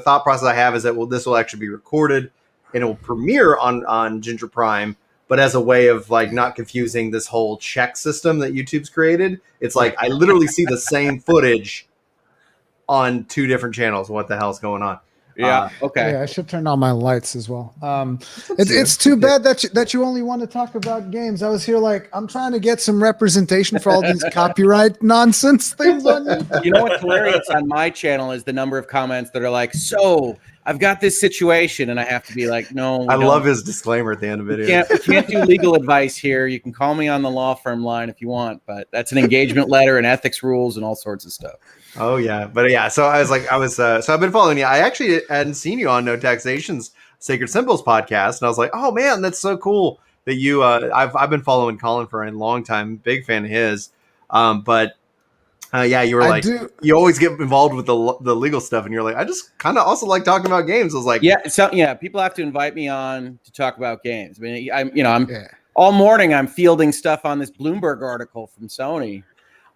thought process I have is that this will actually be recorded and it will premiere on Ginger Prime, but as a way of like not confusing this whole check system that YouTube's created. It's like I literally see the same footage on 2 different channels. What the hell's going on? Yeah. Okay. Yeah, I should turn on my lights as well. It's too bad that you only want to talk about games. I was here like I'm trying to get some representation for all these copyright nonsense things on YouTube. You know what's hilarious on my channel is the number of comments that are like, "So I've got this situation," and I have to be like, "No." I love his disclaimer at the end of the video. We can't do legal advice here. You can call me on the law firm line if you want, but that's an engagement letter and ethics rules and all sorts of stuff. Oh yeah, but yeah. So I was so I've been following you. I actually hadn't seen you on No Taxation's Sacred Symbols podcast, and I was like, oh man, that's so cool that you. I've been following Colin for a long time, big fan of his. But yeah, you were you always get involved with the legal stuff, and you're like, I just kind of also like talking about games. I was like, yeah, people have to invite me on to talk about games. I mean, I'm all morning I'm fielding stuff on this Bloomberg article from Sony.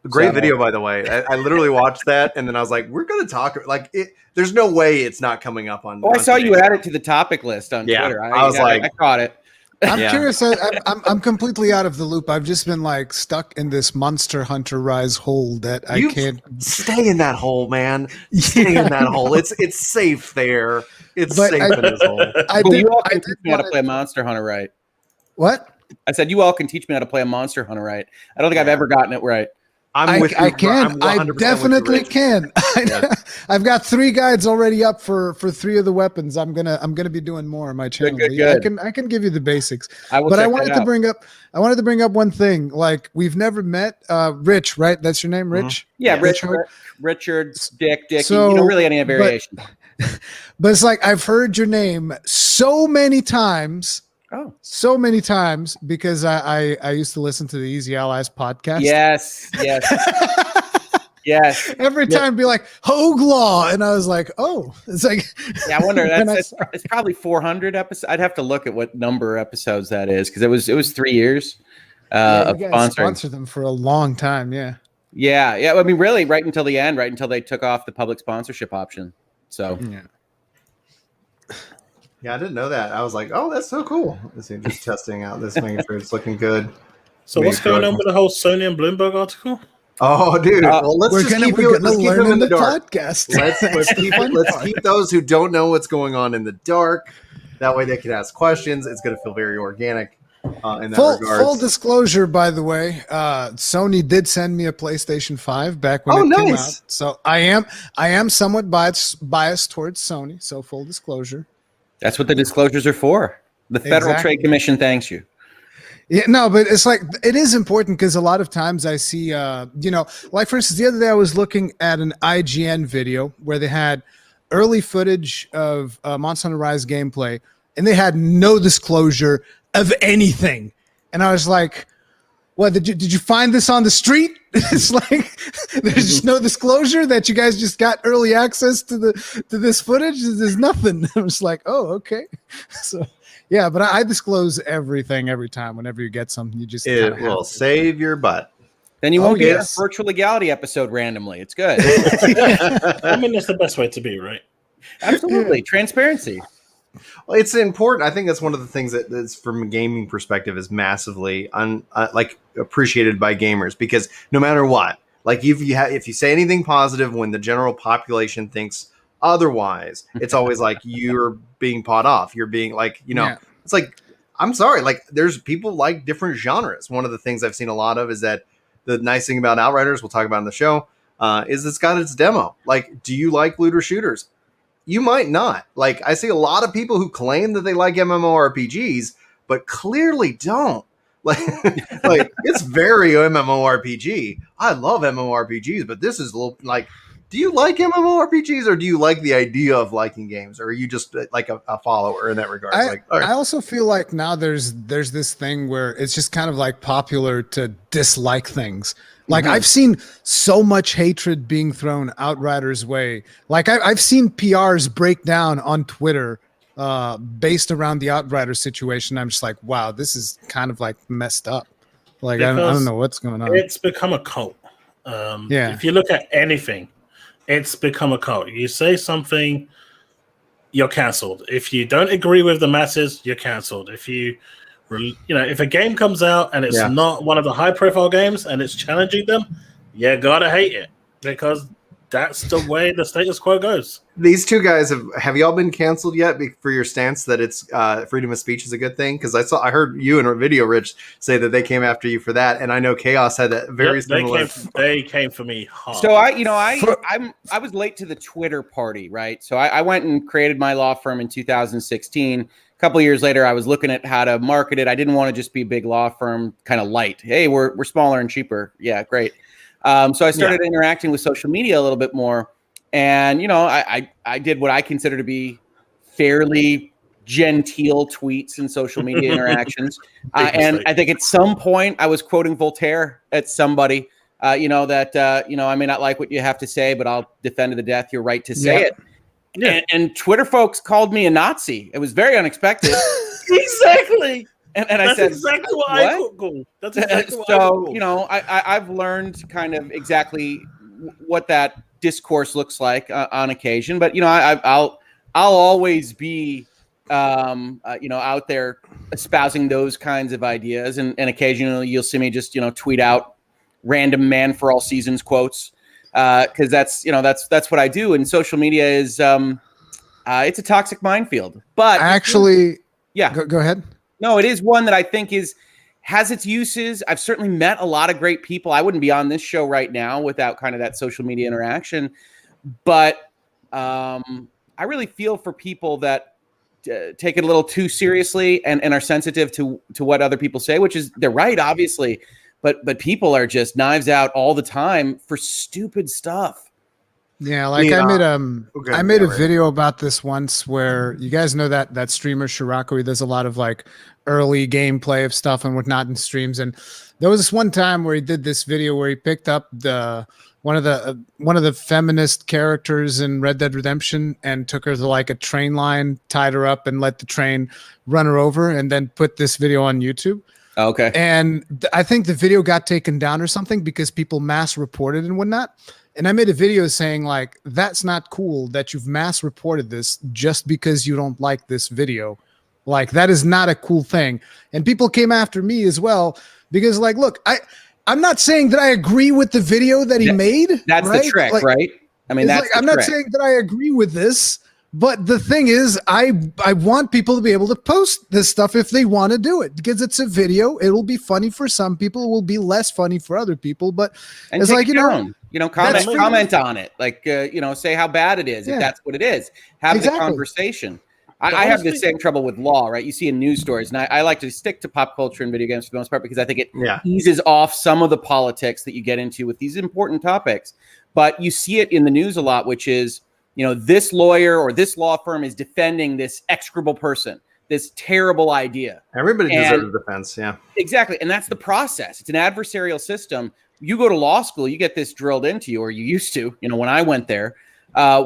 Great video, by the way. I literally watched that, and then I was like, "We're going to talk." Like, there's no way it's not coming up on. Oh, I saw you add it to the topic list on Twitter. I was like, I caught it. I'm curious. I'm completely out of the loop. I've just been like stuck in this Monster Hunter Rise hole that I can't stay in that hole, man. Stay in that hole. It's safe there. It's safe in this hole. You all can teach me how to play Monster Hunter right. What? I said you all can teach me how to play a Monster Hunter right. I don't think I've ever gotten it right. I definitely can. I've got 3 guides already up for 3 of the weapons. I'm gonna be doing more on my channel. Good. I can give you the basics. I wanted to bring up one thing. Like we've never met. Rich, right? That's your name, Rich? Yeah, Richard, Dick. So, you don't really any variation. But it's like I've heard your name so many times. Oh, so many times because I used to listen to the Easy Allies podcast. Yes. Yes. Every time be like Hoglaw, and I was like, oh, it's like. Yeah, I wonder. It's probably 400 episodes. I'd have to look at what number of episodes that is because it was 3 years. You guys sponsored them for a long time. Yeah. Yeah. I mean, really, right until the end, right until they took off the public sponsorship option. So. Yeah. Yeah, I didn't know that. I was like, "Oh, that's so cool!" Just testing out this, making sure it's looking good. So, what's going on with the whole Sony and Bloomberg article? Oh, dude! Well, let's keep them in the dark. Podcast. Let's keep those who don't know what's going on in the dark. That way, they can ask questions. It's going to feel very organic. In that regard. Full disclosure, by the way, Sony did send me a PlayStation 5 back when it came out. So I am somewhat biased towards Sony. So full disclosure. That's what the disclosures are for. The Federal Trade Commission thanks you. Yeah, no, but it's like it is important because a lot of times I see, like for instance, the other day I was looking at an IGN video where they had early footage of Monster Hunter Rise gameplay, and they had no disclosure of anything, and I was like, "What did you find this on the street?" It's like there's just no disclosure that you guys just got early access to this footage. There's nothing. I'm just like, oh, okay. So yeah, but I disclose everything every time. Whenever you get something, you just will save your butt. Then you won't get a virtual legality episode randomly. It's good. I mean, that's the best way to be, right? Absolutely, transparency. Well, it's important. I think that's one of the things that's from a gaming perspective is massively appreciated by gamers because no matter what, like if you say anything positive when the general population thinks otherwise, it's always like you're being pawed off. You're being like, it's like, I'm sorry. Like there's people like different genres. One of the things I've seen a lot of is that the nice thing about Outriders, we'll talk about in the show, is it's got its demo. Like, do you like looter shooters? You might not. Like, I see a lot of people who claim that they like MMORPGs, but clearly don't. Like it's very MMORPG. I love MMORPGs, but this is a little like, do you like MMORPGs or do you like the idea of liking games? Or are you just like a follower in that regard? I also feel like now there's this thing where it's just kind of like popular to dislike things. Like I've seen so much hatred being thrown Outriders' way. Like I've seen PRs break down on Twitter based around the Outriders situation. I'm just like, wow, this is kind of like messed up. Like I don't know what's going on. It's become a cult. If you look at anything, it's become a cult. You say something you're cancelled. If you don't agree with the masses, you're cancelled. If if a game comes out and it's not one of the high-profile games and it's challenging them, you gotta hate it because that's the way the status quo goes. These two guys have y'all been canceled yet for your stance that it's freedom of speech is a good thing? Because I heard you in a video, Rich, say that they came after you for that, and I know Chaos had that very similar. They came for me hard. So I was late to the Twitter party, right? So I went and created my law firm in 2016. A couple of years later, I was looking at how to market it. I didn't want to just be a big law firm, kind of light. Hey, we're smaller and cheaper. Yeah, great. So I started interacting with social media a little bit more. And, I did what I consider to be fairly genteel tweets and social media interactions. And I think at some point I was quoting Voltaire at somebody, I may not like what you have to say, but I'll defend to the death your right to say it. Yeah. And Twitter folks called me a Nazi. It was very unexpected. Exactly. And I said, exactly what I Googled. That's exactly what I Googled. I've learned kind of exactly what that discourse looks like on occasion. But, I'll always be, out there espousing those kinds of ideas. And occasionally you'll see me just, tweet out random man for all seasons quotes. Because that's what I do. And social media is it's a toxic minefield. But go ahead. No, it is one that I think has its uses. I've certainly met a lot of great people. I wouldn't be on this show right now without kind of that social media interaction. But I really feel for people that take it a little too seriously and are sensitive to what other people say, which is they're right, obviously. But people are just knives out all the time for stupid stuff. Yeah, I made a video about this once where you guys know that streamer Shirako, he does a lot of like early gameplay of stuff and whatnot in streams. And there was this one time where he did this video where he picked up one of the feminist characters in Red Dead Redemption and took her to like a train line, tied her up, and let the train run her over, and then put this video on YouTube. Okay. And I think the video got taken down or something because people mass reported and whatnot. And I made a video saying like, that's not cool that you've mass reported this just because you don't like this video. Like that is not a cool thing. And people came after me as well because like, look, I'm not saying that I agree with the video that he made. That's right? The trick, right? I mean, that's I'm not saying that I agree with this, but the thing is, I want people to be able to post this stuff if they want to do it because it's a video. It'll be funny for some people. It will be less funny for other people. But it's like, comment on it. Like, say how bad it is. If that's what it is, have the conversation. I have the same trouble with law, right? You see in news stories, and I like to stick to pop culture and video games for the most part because I think it eases off some of the politics that you get into with these important topics. But you see it in the news a lot, which is, this lawyer or this law firm is defending this execrable person, this terrible idea. Everybody deserves defense, yeah. Exactly, and that's the process. It's an adversarial system. You go to law school, you get this drilled into you, or you used to, when I went there,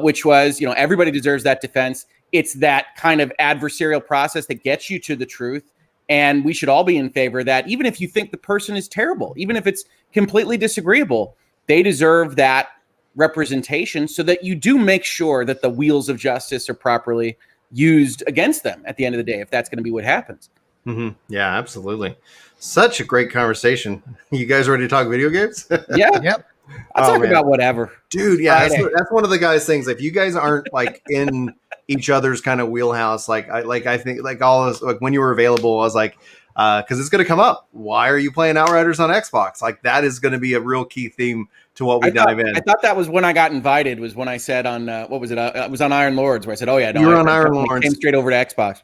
which was, everybody deserves that defense. It's that kind of adversarial process that gets you to the truth, and we should all be in favor of that, even if you think the person is terrible, even if it's completely disagreeable. They deserve that representation so that you do make sure that the wheels of justice are properly used against them at the end of the day, if that's going to be what happens. Mm-hmm. Yeah, absolutely. Such a great conversation. You guys ready to talk video games? Yeah. Yep. I'll talk about whatever. Dude, yeah, that's one of the guys' things. If you guys aren't like in each other's kind of wheelhouse, I think like all this, like when you were available, I was like, because it's going to come up. Why are you playing Outriders on Xbox? Like that is going to be a real key theme to what we dive in. I thought that was when I got invited. Was when I said on what was it? It was on Iron Lords where I said, "Oh yeah, no, you were on Iron Lords." Came straight over to Xbox.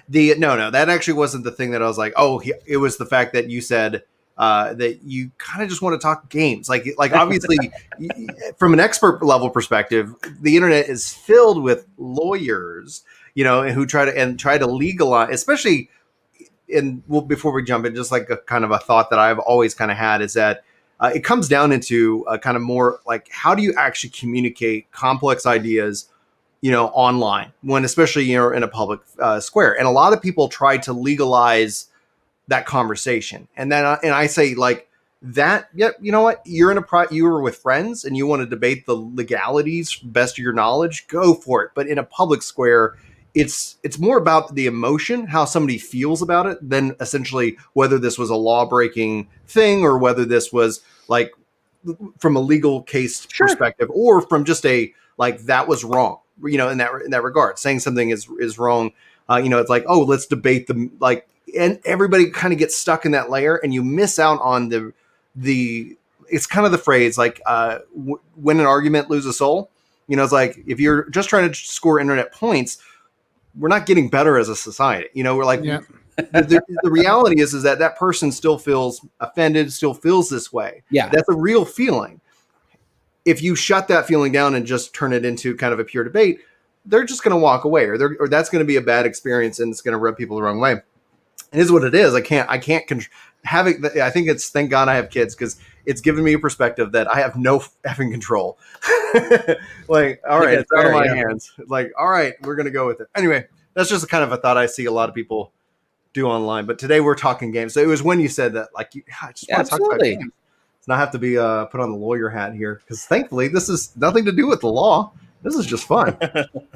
No, that actually wasn't the thing that I was like. Oh, it was the fact that you said that you kind of just want to talk games. Like obviously, from an expert level perspective, the internet is filled with lawyers, who try to legalize, especially. Before we jump in, just like a kind of a thought that I've always kind of had is that it comes down into kind of more like how do you actually communicate complex ideas, online when especially you're in a public square, and a lot of people try to legalize that conversation, and then I say like that, yep, you know what? You're in you were with friends and you want to debate the legalities, best of your knowledge, go for it. But in a public square, it's more about the emotion, how somebody feels about it, than essentially whether this was a law breaking thing or whether this was like from a legal case perspective, or from just a like that was wrong. You know, in that regard, saying something is wrong. You know, it's like, oh, let's debate the like, and everybody kind of gets stuck in that layer, and you miss out on the. It's kind of the phrase like, win an argument, lose a soul. You know, it's like if you're just trying to score internet points, we're not getting better as a society. You know, we're like, the reality is that person still feels offended, still feels this way. Yeah, that's a real feeling. If you shut that feeling down and just turn it into kind of a pure debate, they're just going to walk away, or that's going to be a bad experience, and it's going to rub people the wrong way. It is what it is. I can't have it. I think it's, thank God I have kids, because it's given me a perspective that I have no effing control. Like, all right, it's out of my hands. Like, all right, we're going to go with it. Anyway, that's just kind of a thought I see a lot of people do online. But today we're talking games. So it was when you said that, like, I just want to talk about games. Not have to be put on the lawyer hat here, because thankfully this is nothing to do with the law. This is just fun.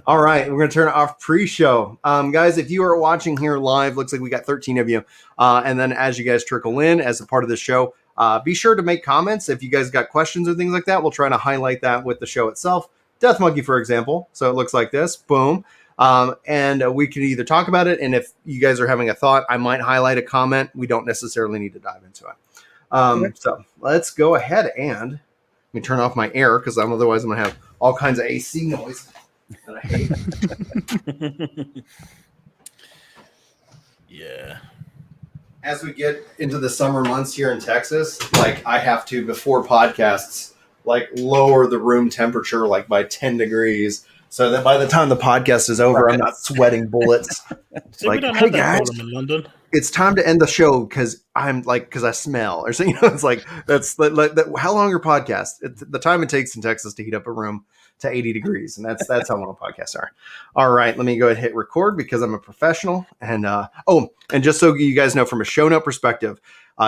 All right, we're going to turn off pre-show. Guys, if you are watching here live, looks like we got 13 of you. And then as you guys trickle in as a part of the show, be sure to make comments. If you guys got questions or things like that, we'll try to highlight that with the show itself. Death Monkey, for example. So it looks like this. Boom. And we can either talk about it, and if you guys are having a thought, I might highlight a comment. We don't necessarily need to dive into it. So let's go ahead and let me turn off my air, because otherwise I'm going to have all kinds of AC noise that I hate. Yeah. As we get into the summer months here in Texas, like I have to, before podcasts, like lower the room temperature like by 10 degrees. So that by the time the podcast is over, I'm not sweating bullets. It's like, hey guys, in London. It's time to end the show because I smell or something. You know, it's like that's how long are podcasts? It's the time it takes in Texas to heat up a room to 80 degrees, and that's how long podcasts are. All right, let me go ahead and hit record because I'm a professional. And and just so you guys know, from a show note perspective,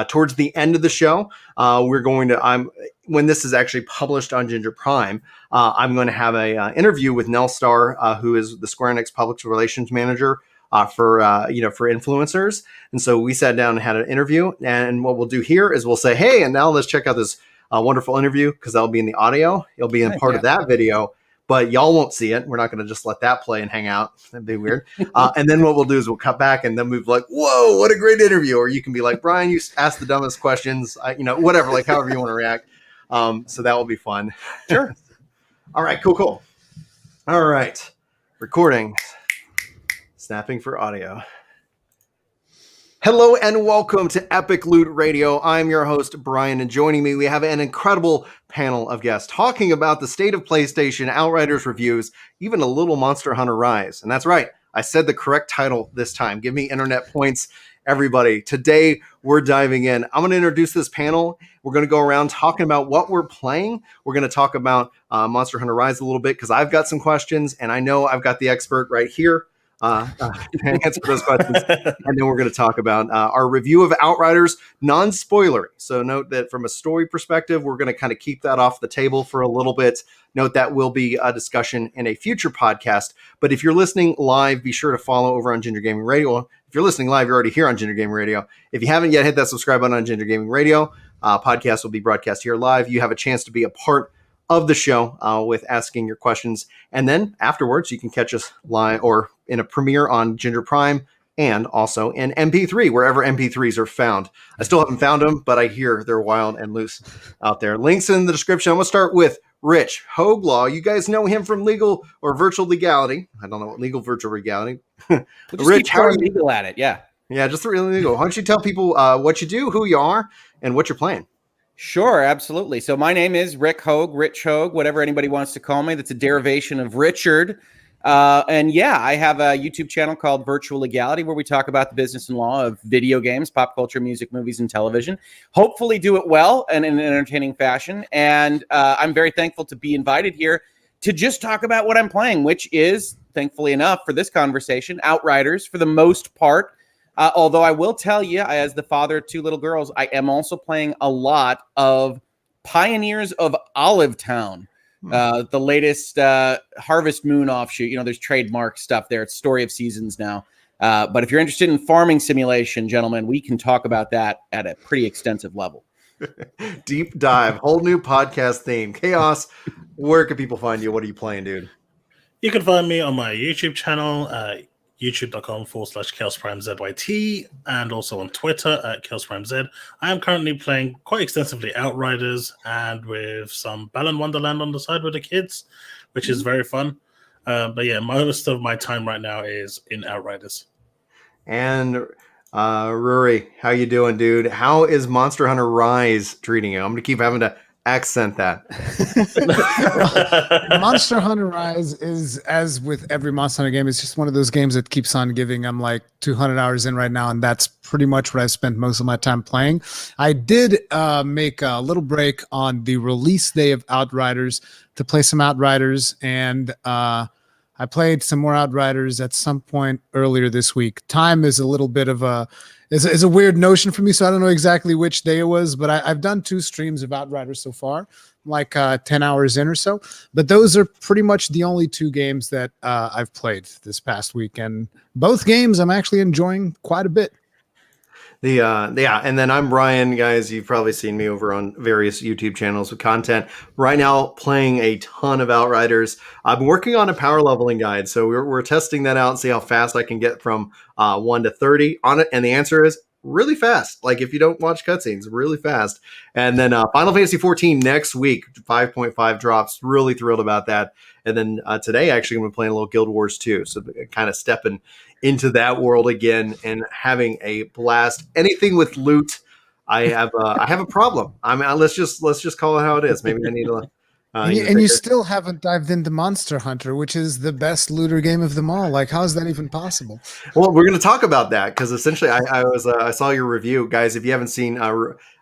towards the end of the show, we're going to when this is actually published on Ginger Prime, I'm going to have a interview with Nell Starr, who is the Square Enix Public Relations Manager for influencers. And so we sat down and had an interview. And what we'll do here is we'll say, hey, and now let's check out this wonderful interview, because that'll be in the audio. It'll be in part of that video, but y'all won't see it. We're not going to just let that play and hang out. That'd be weird. And then what we'll do is we'll cut back, and then we'll be like, whoa, what a great interview. Or you can be like, Brian, you asked the dumbest questions, whatever, like however you want to react. So that will be fun. Sure. All right, cool. All right. Recording. Snapping for audio. Hello and welcome to Epic Loot Radio. I'm your host, Brian, and joining me, we have an incredible panel of guests talking about the state of PlayStation, Outriders reviews, even a little Monster Hunter Rise. And that's right, I said the correct title this time. Give me internet points, everybody. Today, we're diving in. I'm going to introduce this panel. We're going to go around talking about what we're playing. We're going to talk about Monster Hunter Rise a little bit, because I've got some questions, and I know I've got the expert right here. Answer those questions, and then we're going to talk about our review of Outriders, non-spoilery. So note that from a story perspective, we're going to kind of keep that off the table for a little bit. Note that will be a discussion in a future podcast. But if you're listening live, be sure to follow over on Ginger Gaming Radio. If you're listening live, you're already here on Ginger Gaming Radio. If you haven't yet, hit that subscribe button on Ginger Gaming Radio. Podcast will be broadcast here live. You have a chance to be a part of the show with asking your questions. And then afterwards, you can catch us live or in a premiere on Ginger Prime, and also in MP3, wherever MP3s are found. I still haven't found them, but I hear they're wild and loose out there. Links in the description. I'm going to start with Rich Hoglaw. You guys know him from Legal or Virtual Legality. I don't know what legal virtual legality. Rich, how are you legal at it? Yeah. Yeah, just really legal. Why don't you tell people what you do, who you are, and what you're playing? Sure, absolutely. So my name is Rich Hogue, whatever anybody wants to call me. That's a derivation of Richard. And yeah, I have a YouTube channel called Virtual Legality, where we talk about the business and law of video games, pop culture, music, movies, and television. Hopefully do it well and in an entertaining fashion. And I'm very thankful to be invited here to just talk about what I'm playing, which is, thankfully enough for this conversation, Outriders for the most part. Although I will tell you, as the father of 2 little girls, I am also playing a lot of Pioneers of Olive Town, the latest Harvest Moon offshoot. There's trademark stuff there. It's Story of Seasons now. But if you're interested in farming simulation, gentlemen, we can talk about that at a pretty extensive level. Deep dive, whole new podcast theme. Chaos, where can people find you? What are you playing, dude? You can find me on my YouTube channel, youtube.com/ChaosPrimeZYT, and also on Twitter at ChaosPrimeZ. I am currently playing quite extensively Outriders and with some Balan Wonderland on the side with the kids, which is very fun. But yeah, most of my time right now is in Outriders. And Rory, how you doing, dude? How is Monster Hunter Rise treating you? I'm gonna keep having to accent that. Monster Hunter Rise is, as with every Monster Hunter game, it's just one of those games that keeps on giving. I'm like 200 hours in right now, and that's pretty much what I spent most of my time playing. I did make a little break on the release day of Outriders to play some Outriders, and I played some more Outriders at some point earlier this week. Time is a little bit of a weird notion for me, so I don't know exactly which day it was, but I've done 2 streams of Outriders so far, like 10 hours in or so. But those are pretty much the only 2 games that I've played this past week, and both games I'm actually enjoying quite a bit. And then I'm Brian, guys. You've probably seen me over on various YouTube channels with content. Right now, playing a ton of Outriders. I've been working on a power leveling guide, so we're testing that out and see how fast I can get from 1 to 30 on it. And the answer is really fast. Like if you don't watch cutscenes, really fast. And then Final Fantasy 14 next week, 5.5 drops. Really thrilled about that. And then today, actually, I'm playing a little Guild Wars 2. So kind of stepping into that world again and having a blast. Anything with loot, I have a problem. I mean, let's just call it how it is. Maybe I need to. And you still haven't dived into Monster Hunter, which is the best looter game of them all. Like, how is that even possible? Well, we're going to talk about that because essentially, I saw your review, guys. If you haven't seen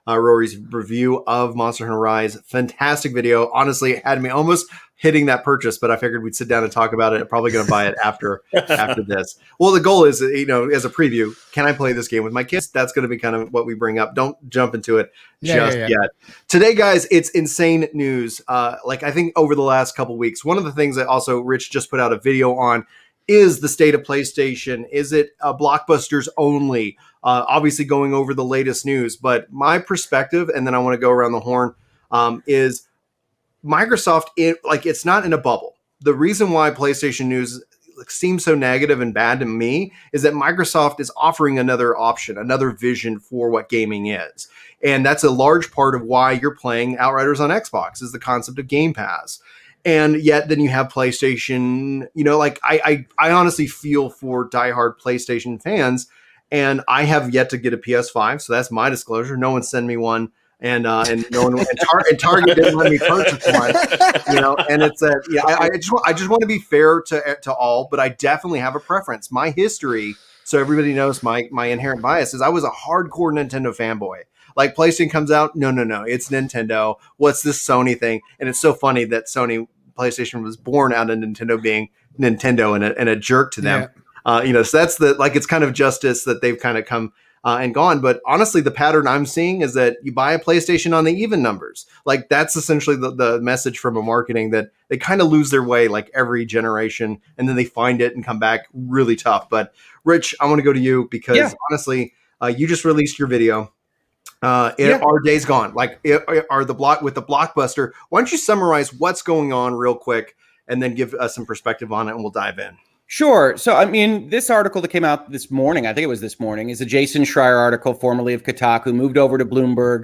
Rory's review of Monster Hunter Rise, fantastic video. Honestly, it had me almost hitting that purchase, but I figured we'd sit down and talk about it. I'm probably going to buy it after this. Well, the goal is, as a preview, can I play this game with my kids? That's going to be kind of what we bring up. Don't jump into it yet. Today, guys, it's insane news. I think over the last couple weeks, one of the things that also Rich just put out a video on is the state of PlayStation. Is it blockbusters only? Obviously going over the latest news, but my perspective, and then I want to go around the horn, is Microsoft, it's not in a bubble. The reason why PlayStation news seems so negative and bad to me is that Microsoft is offering another option, another vision for what gaming is. And that's a large part of why you're playing Outriders on Xbox is the concept of Game Pass. And yet then you have PlayStation, I honestly feel for diehard PlayStation fans, and I have yet to get a PS5. So that's my disclosure. No one send me one. And no one and Target didn't let me purchase one, and it's I just want to be fair to all, but I definitely have a preference. My history, so everybody knows my inherent bias is I was a hardcore Nintendo fanboy. Like PlayStation comes out, no, it's Nintendo. What's this Sony thing? And it's so funny that PlayStation was born out of Nintendo being Nintendo and a jerk to them. Yeah. So that's it's kind of justice that they've kind of come and gone. But honestly, the pattern I'm seeing is that you buy a PlayStation on the even numbers. Like that's essentially the message from a marketing that they kind of lose their way like every generation, and then they find it and come back really tough. But Rich, I want to go to you because honestly, you just released your video. Our day's gone. With the blockbuster. Why don't you summarize what's going on real quick, and then give us some perspective on it, and we'll dive in. Sure. So, I mean, this article that came out this morning, I think it was this morning, is a Jason Schreier article, formerly of Kotaku, moved over to Bloomberg,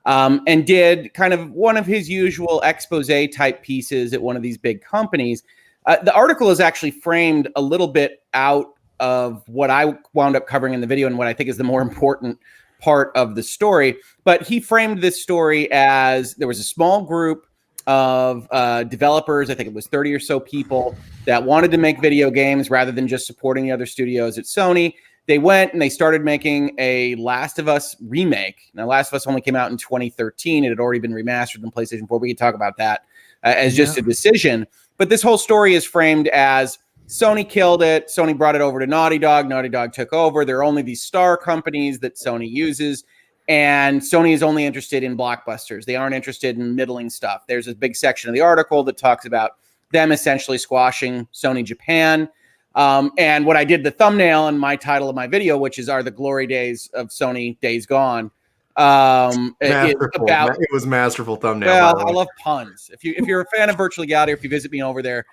and did kind of one of his usual expose type pieces at one of these big companies. The article is actually framed a little bit out of what I wound up covering in the video and what I think is the more important part of the story. But he framed this story as there was a small group of developers, I think it was 30 or so people that wanted to make video games rather than just supporting the other studios at Sony. They went and they started making a Last of Us remake. Now, Last of Us only came out in 2013. It had already been remastered on PlayStation 4. We could talk about that as just a decision. But this whole story is framed as Sony killed it. Sony brought it over to Naughty Dog. Naughty Dog took over. There are only these star companies that Sony uses. And Sony is only interested in blockbusters. They aren't interested in middling stuff. There's a big section of the article that talks about them essentially squashing Sony Japan. And what I did, the thumbnail and my title of my video, which is Are the Glory Days of Sony Days Gone? It was masterful thumbnail. Well, I love puns. If you're a fan of Virtual Legality, or if you visit me over there,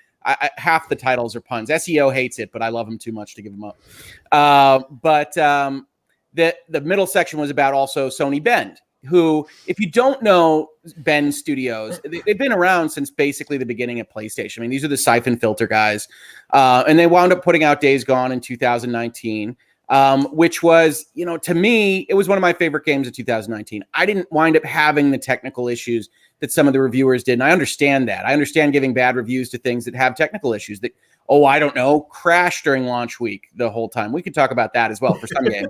half the titles are puns. SEO hates it, but I love them too much to give them up. The middle section was about also Sony Bend, who, if you don't know Bend Studios, they've been around since basically the beginning of PlayStation. I mean, these are the Siphon Filter guys. And they wound up putting out Days Gone in 2019, which was, to me, it was one of my favorite games of 2019. I didn't wind up having the technical issues that some of the reviewers did. And I understand that. I understand giving bad reviews to things that have technical issues that, I don't know, crash during launch week the whole time. We could talk about that as well for some games.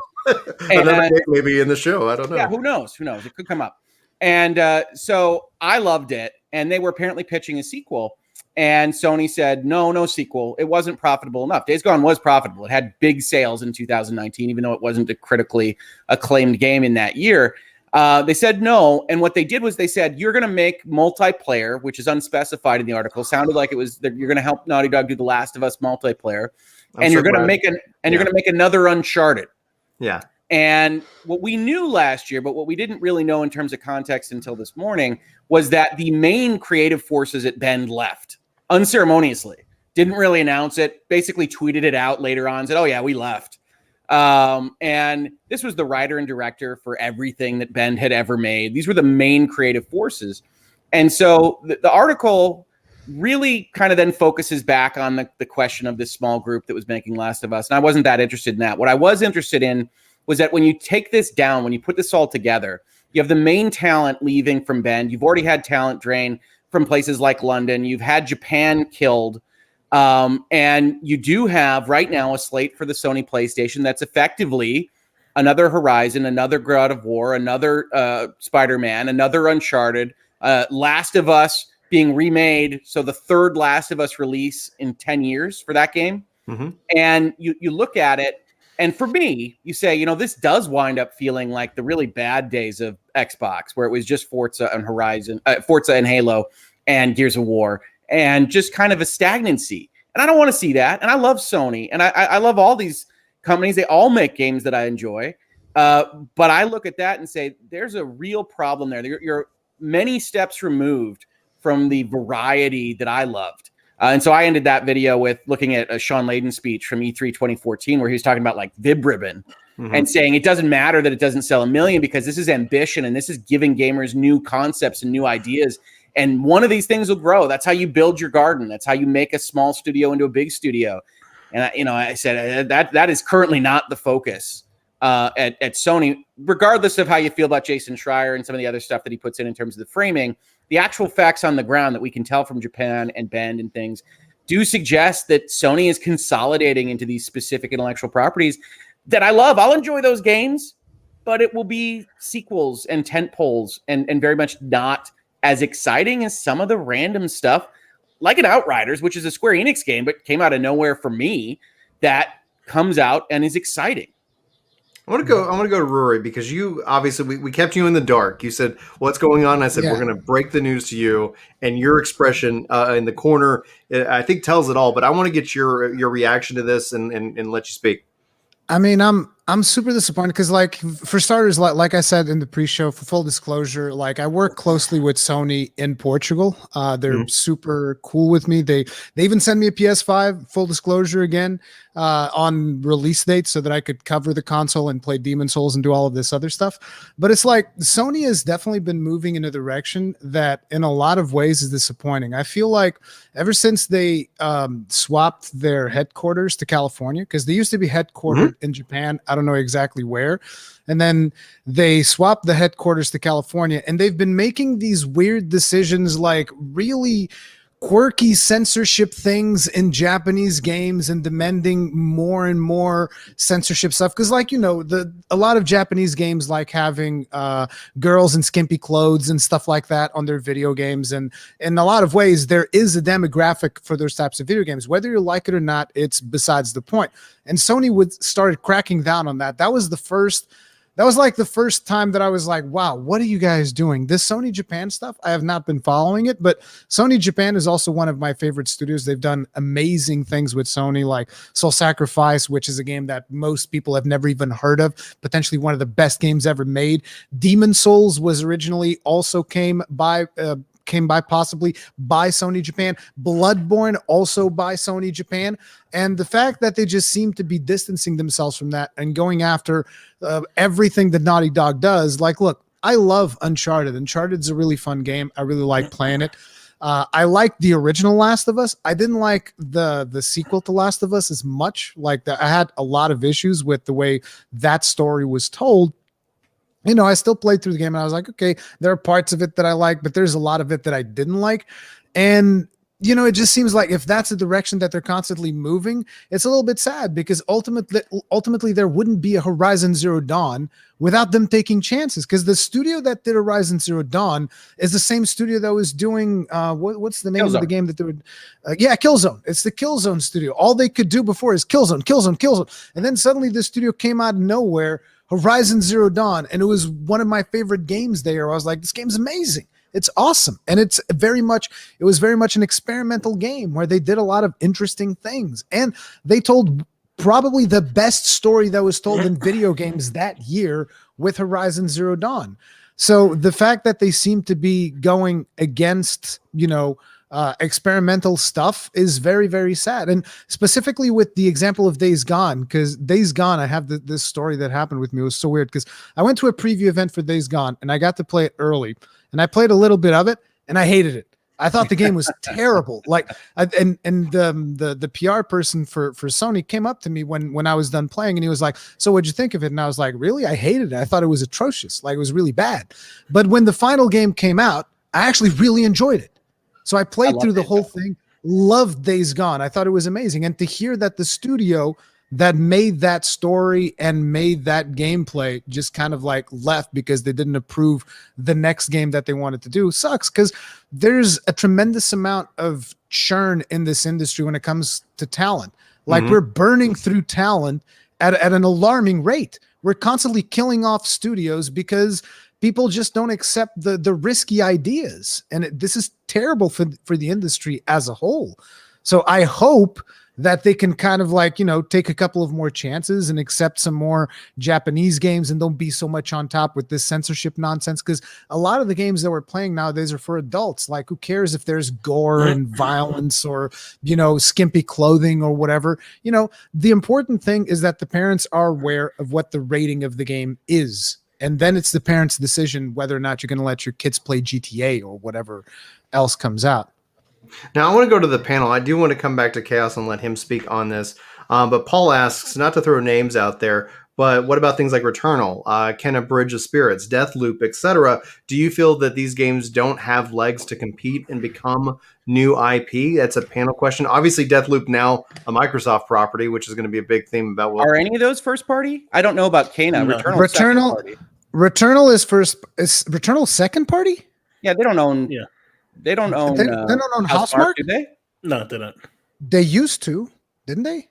Another game maybe in the show. I don't know. Yeah, who knows? It could come up. And so I loved it. And they were apparently pitching a sequel. And Sony said, no sequel. It wasn't profitable enough. Days Gone was profitable. It had big sales in 2019, even though it wasn't a critically acclaimed game in that year. They said no. And what they did was they said, you're going to make multiplayer, which is unspecified in the article. Sounded like it was that you're going to help Naughty Dog do The Last of Us multiplayer. You're going to make you're going to make another Uncharted. Yeah. And what we knew last year, but what we didn't really know in terms of context until this morning, was that the main creative forces at Bend left unceremoniously. Didn't really announce it, basically tweeted it out later on, said, oh yeah, we left. And this was the writer and director for everything that Bend had ever made. These were the main creative forces. And so the article really kind of then focuses back on the question of this small group that was making Last of Us. And I wasn't that interested in that. What I was interested in was that when you take this down, when you put this all together, you have the main talent leaving from Bend. You've already had talent drain from places like London. You've had Japan killed. And you do have right now a slate for the Sony PlayStation that's effectively another Horizon, another God of War, another Spider-Man, another Uncharted, Last of Us being remade. So the third Last of Us release in 10 years for that game. Mm-hmm. And you look at it, and for me, you say, this does wind up feeling like the really bad days of Xbox, where it was just Forza and Forza and Halo and Gears of War, and just kind of a stagnancy. And I don't want to see that. And I love Sony, and I love all these companies. They all make games that I enjoy. But I look at that and say, there's a real problem there. You're many steps removed from the variety that I loved. And so I ended that video with looking at a Sean Layden speech from E3 2014, where he was talking about like Vib Ribbon and saying it doesn't matter that it doesn't sell 1 million because this is ambition and this is giving gamers new concepts and new ideas. And one of these things will grow. That's how you build your garden. That's how you make a small studio into a big studio. And I said that is currently not the focus at Sony, regardless of how you feel about Jason Schreier and some of the other stuff that he puts in terms of the framing. The actual facts on the ground that we can tell from Japan and Bend and things do suggest that Sony is consolidating into these specific intellectual properties that I love. I'll enjoy those games, but it will be sequels and tentpoles and very much not as exciting as some of the random stuff like an Outriders, which is a Square Enix game, but came out of nowhere for me, that comes out and is exciting. I want to go to Rory, because you obviously we kept you in the dark. You said, what's going on? I said, we're going to break the news to you, and your expression in the corner, I think, tells it all. But I want to get your reaction to this and let you speak. I mean, I'm super disappointed because, like, for starters, like I said in the pre-show, for full disclosure, like, I work closely with Sony in Portugal. They're super cool with me. They even send me a PS5, full disclosure again, on release date so that I could cover the console and play Demon's Souls and do all of this other stuff. But it's like Sony has definitely been moving in a direction that in a lot of ways is disappointing. I feel like ever since they swapped their headquarters to California, because they used to be headquartered in Japan, I don't know exactly where, and then they swapped the headquarters to California, and they've been making these weird decisions, like really quirky censorship things in Japanese games and demanding more and more censorship stuff. Because, like, a lot of Japanese games like having girls in skimpy clothes and stuff like that on their video games. And in a lot of ways, there is a demographic for those types of video games. Whether you like it or not, it's besides the point. And Sony started cracking down on that. That was the first time that I was like, wow, what are you guys doing? This Sony Japan stuff, I have not been following it, but Sony Japan is also one of my favorite studios. They've done amazing things with Sony, like Soul Sacrifice, which is a game that most people have never even heard of, potentially one of the best games ever made. Demon Souls was originally also came by possibly by Sony Japan. Bloodborne also by Sony Japan. And the fact that they just seem to be distancing themselves from that and going after everything that Naughty Dog does. Like, look, I love Uncharted. Uncharted's a really fun game. I really like playing it. I like the original Last of Us. I didn't like the sequel to Last of Us as much. Like, I had a lot of issues with the way that story was told. I still played through the game and I was like, okay, there are parts of it that I like, but there's a lot of it that I didn't like. And, it just seems like if that's the direction that they're constantly moving, it's a little bit sad, because ultimately there wouldn't be a Horizon Zero Dawn without them taking chances. Because the studio that did Horizon Zero Dawn is the same studio that was doing, what's the name of the game that they would, Killzone. It's the Killzone studio. All they could do before is Killzone. And then suddenly this studio came out of nowhere, Horizon Zero Dawn, and it was one of my favorite games there. I was like, this game's amazing. It's awesome. And it was very much an experimental game where they did a lot of interesting things. And they told probably the best story that was told in video games that year with Horizon Zero Dawn. So the fact that they seem to be going against, experimental stuff is very, very sad. And specifically with the example of Days Gone, because Days Gone, I have this story that happened with me. It was so weird because I went to a preview event for Days Gone and I got to play it early, and I played a little bit of it and I hated it. I thought the game was terrible. Like, the PR person for Sony came up to me when I was done playing, and he was like, "So what'd you think of it?" And I was like, "Really? I hated it. I thought it was atrocious. Like, it was really bad." But when the final game came out, I actually really enjoyed it. So I played through the whole thing, loved Days Gone. I thought it was amazing. And to hear that the studio that made that story and made that gameplay just kind of like left because they didn't approve the next game that they wanted to do sucks, because there's a tremendous amount of churn in this industry when it comes to talent. Like, we're burning through talent at an alarming rate. We're constantly killing off studios because people just don't accept the risky ideas. And this is terrible for the industry as a whole. So I hope that they can kind of like, take a couple of more chances and accept some more Japanese games and don't be so much on top with this censorship nonsense. Because a lot of the games that we're playing nowadays are for adults. Like, who cares if there's gore and violence or, skimpy clothing or whatever? The important thing is that the parents are aware of what the rating of the game is. And then it's the parents' decision whether or not you're going to let your kids play GTA or whatever else comes out. Now, I want to go to the panel. I do want to come back to Chaos and let him speak on this. But Paul asks, not to throw names out there, but what about things like Returnal, Kenna Bridge of Spirits, Deathloop, etc.? Do you feel that these games don't have legs to compete and become new IP? That's a panel question. Obviously, Deathloop now a Microsoft property, which is going to be a big theme about. Are any of those first party? I don't know about Kenna. No. Returnal is first. Is Returnal second party? Yeah, they don't own. Yeah. They don't own. They don't own Housemarque, do they? No, they don't. They used to, didn't they?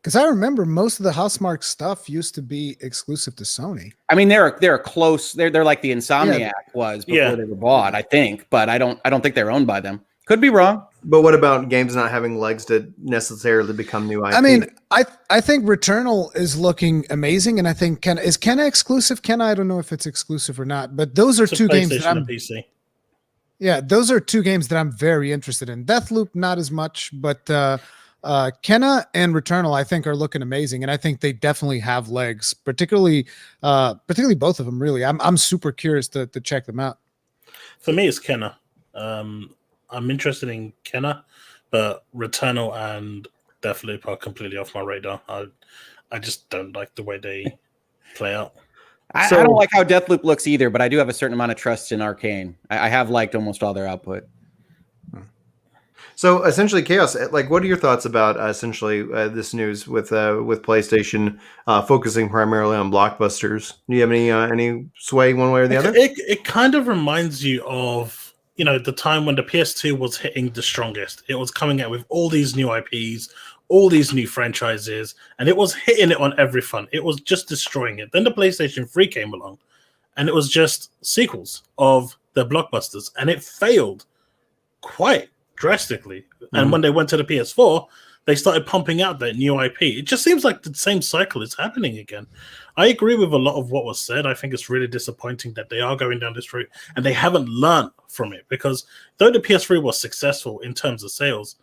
Because I remember most of the Housemarque stuff used to be exclusive to Sony. I mean, they're close. They're like the Insomniac was before they were bought, I think. But I don't think they're owned by them. Could be wrong. But what about games not having legs to necessarily become new IP? I mean, I think Returnal is looking amazing, and I think is Kenna exclusive? Kenna, I don't know if it's exclusive or not, but those are two games that I'm. PC. Yeah, those are two games that I'm very interested in. Deathloop, not as much, but Kenna and Returnal, I think, are looking amazing, and I think they definitely have legs. Particularly both of them. Really, I'm super curious to check them out. For me, it's Kenna. I'm interested in Kenna, but Returnal and Deathloop are completely off my radar. I just don't like the way they play out. I don't like how Deathloop looks either, but I do have a certain amount of trust in Arcane. I have liked almost all their output. So essentially, Chaos. Like, what are your thoughts about essentially this news with PlayStation focusing primarily on blockbusters? Do you have any sway one way or the other? It kind of reminds you of the time when the PS2 was hitting the strongest. It was coming out with all these new IPs, all these new franchises, and it was hitting it on every front. It was just destroying it. Then the PlayStation 3 came along, and it was just sequels of the blockbusters, and it failed quite drastically. And when they went to the PS4, they started pumping out that new IP. It just seems like the same cycle is happening again. I agree with a lot of what was said. I think it's really disappointing that they are going down this route and they haven't learned from it, because though the PS3 was successful in terms of sales,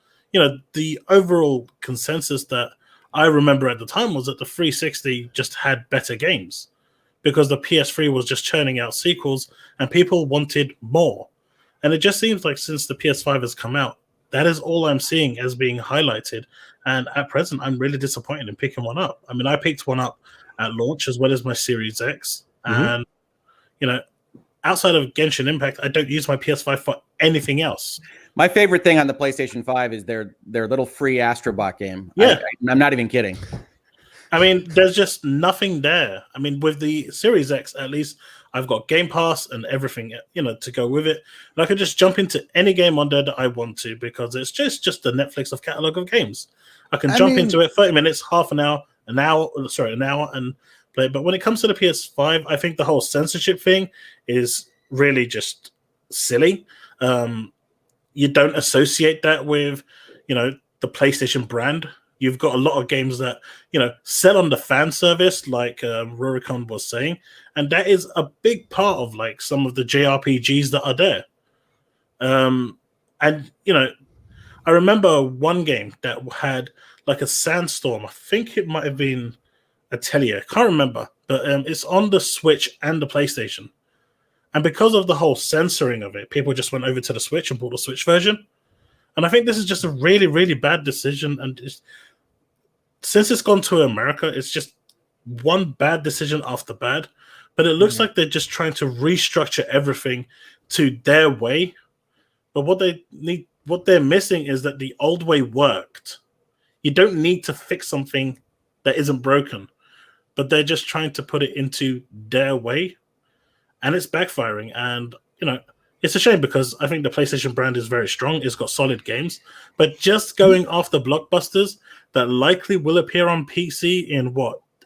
the overall consensus that I remember at the time was that the 360 just had better games because the PS3 was just churning out sequels and people wanted more. And it just seems like since the PS5 has come out, that is all I'm seeing as being highlighted. And at present, I'm really disappointed in picking one up. I mean, I picked one up at launch as well as my Series X. And, outside of Genshin Impact, I don't use my PS5 for anything else. My favorite thing on the PlayStation 5 is their little free Astrobot game. Yeah. I'm not even kidding. I mean, there's just nothing there. I mean, with the Series X, at least, I've got Game Pass and everything, to go with it. And I could just jump into any game on there that I want to, because it's just the Netflix of catalog of games. I can jump into it 30 minutes, half an hour, an hour, and play. But when it comes to the PS5, I think the whole censorship thing is really just silly. You don't associate that with, the PlayStation brand. You've got a lot of games that, sell on the fan service, like Rurikon was saying. And that is a big part of, like, some of the JRPGs that are there. I remember one game that had, like, a sandstorm. I think it might have been Atelier. I can't remember. But it's on the Switch and the PlayStation. And because of the whole censoring of it, people just went over to the Switch and bought the Switch version. And I think this is just a really, really bad decision. And since it's gone to America, it's just one bad decision after bad. But it looks like they're just trying to restructure everything to their way. But what they're missing is that the old way worked. You don't need to fix something that isn't broken. But they're just trying to put it into their way. And it's backfiring. And, it's a shame, because I think the PlayStation brand is very strong. It's got solid games. But just going after blockbusters that likely will appear on PC in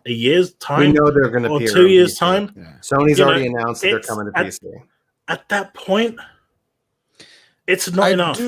a year's time? We know they're going to appear 2 years' time. Yeah. Sony's already announced that they're coming to PC. At that point, it's not enough.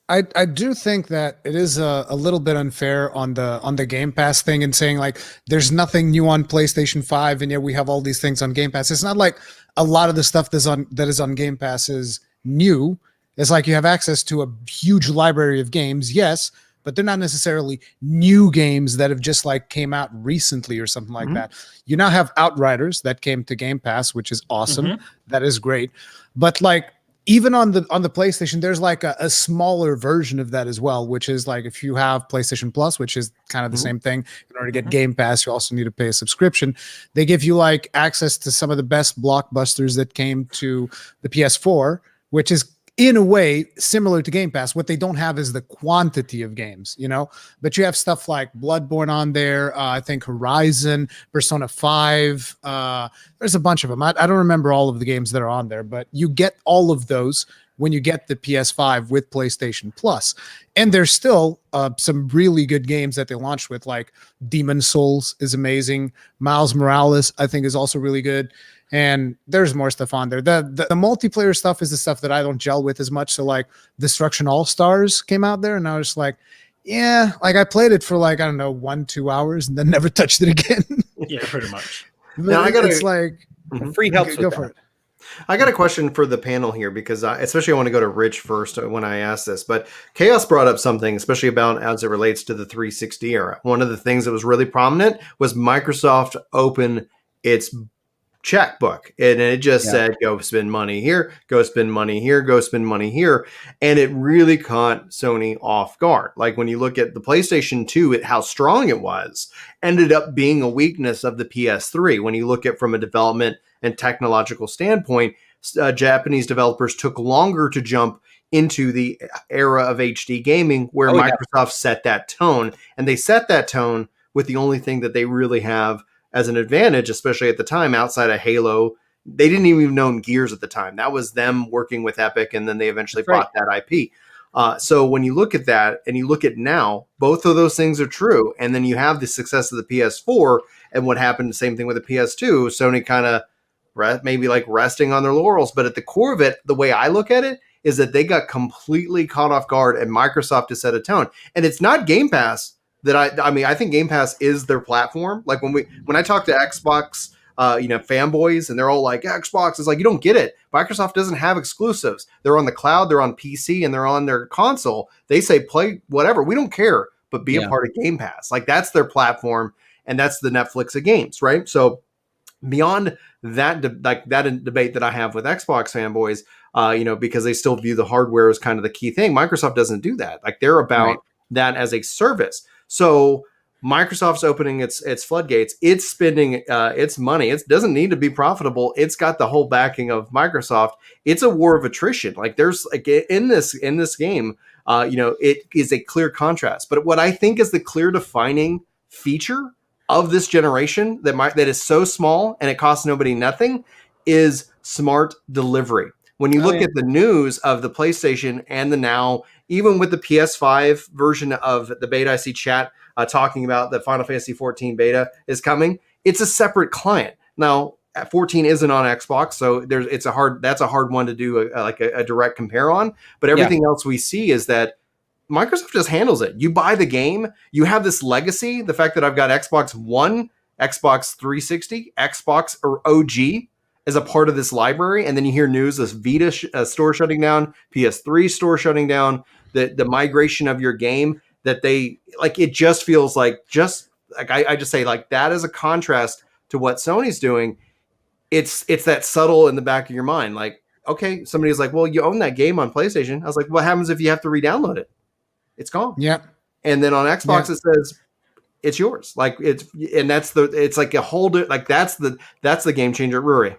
I do think that it is a little bit unfair on the Game Pass thing, and saying, like, there's nothing new on PlayStation 5 and yet we have all these things on Game Pass. It's not like a lot of the stuff that is on Game Pass is new. It's like you have access to a huge library of games, yes, but they're not necessarily new games that have just, like, came out recently or something like that. You now have Outriders that came to Game Pass, which is awesome. That is great. But, like, even on the PlayStation, there's, like, a smaller version of that as well, which is, like, if you have PlayStation Plus, which is kind of the same thing. In order to get Game Pass, you also need to pay a subscription. They give you, like, access to some of the best blockbusters that came to the PS4, which is, in a way, similar to Game Pass. What they don't have is the quantity of games, but you have stuff like Bloodborne on there. I think Horizon, Persona 5. There's a bunch of them. I don't remember all of the games that are on there, but you get all of those when you get the PS5 with PlayStation Plus. And there's still some really good games that they launched with, like Demon Souls is amazing. Miles Morales, I think, is also really good. And there's more stuff on there. The multiplayer stuff is the stuff that I don't gel with as much. So, like, Destruction All-Stars came out there, and I was like, yeah, like, I played it for, like, I don't know, 1-2 hours and then never touched it again. Yeah, pretty much. Now, It's like free helps. go for it. I got a question for the panel here, because especially I want to go to Rich first when I ask this, but Chaos brought up something, especially about as it relates to the 360 era. One of the things that was really prominent was Microsoft open its checkbook, and it just said, go spend money here, go spend money here, go spend money here. And it really caught Sony off guard. Like, when you look at the PlayStation 2, how strong it was ended up being a weakness of the PS3. When you look at from a development and technological standpoint, Japanese developers took longer to jump into the era of HD gaming where Microsoft set that tone, and they set that tone with the only thing that they really have as an advantage, especially at the time, outside of Halo. They didn't even own Gears at the time. That was them working with Epic, and then they eventually bought that IP. So when you look at that and you look at now, both of those things are true. And then you have the success of the PS4 and what happened, the same thing with the PS2. Sony kind of maybe like resting on their laurels. But at the core of it, the way I look at it is that they got completely caught off guard, and Microsoft has set a tone. And it's not Game Pass that I think Game Pass is their platform. Like when I talk to Xbox fanboys, and they're all like, Xbox is like, you don't get it. Microsoft doesn't have exclusives. They're on the cloud, they're on PC, and they're on their console. They say play whatever. We don't care, but be a part of Game Pass. Like that's their platform, and that's the Netflix of games, right? So beyond that, that debate that I have with Xbox fanboys, because they still view the hardware as kind of the key thing. Microsoft doesn't do that. Like they're about that as a service. So Microsoft's opening its floodgates. It's spending its money. It doesn't need to be profitable. It's got the whole backing of Microsoft. It's a war of attrition. Like there's like in this game, it is a clear contrast. But what I think is the clear defining feature of this generation that is so small and it costs nobody nothing is smart delivery. When you look at the news of the PlayStation and the Now, even with the PS5 version of the beta, I see chat talking about the Final Fantasy 14 beta is coming. It's a separate client. Now, 14 isn't on Xbox, so that's a hard one to do a direct compare on. But everything else we see is that Microsoft just handles it. You buy the game, you have this legacy. The fact that I've got Xbox One, Xbox 360, Xbox or OG as a part of this library, and then you hear news this Vita store shutting down, PS3 store shutting down, the migration of your game. That they like, it just feels like I just say like that is a contrast to what Sony's doing. It's that subtle in the back of your mind. Like, okay, somebody's like, well, you own that game on PlayStation. I was like, what happens if you have to re-download it? It's gone. Yeah. And then on Xbox, it says it's yours. Like it's like a whole, like that's the game changer. Rory.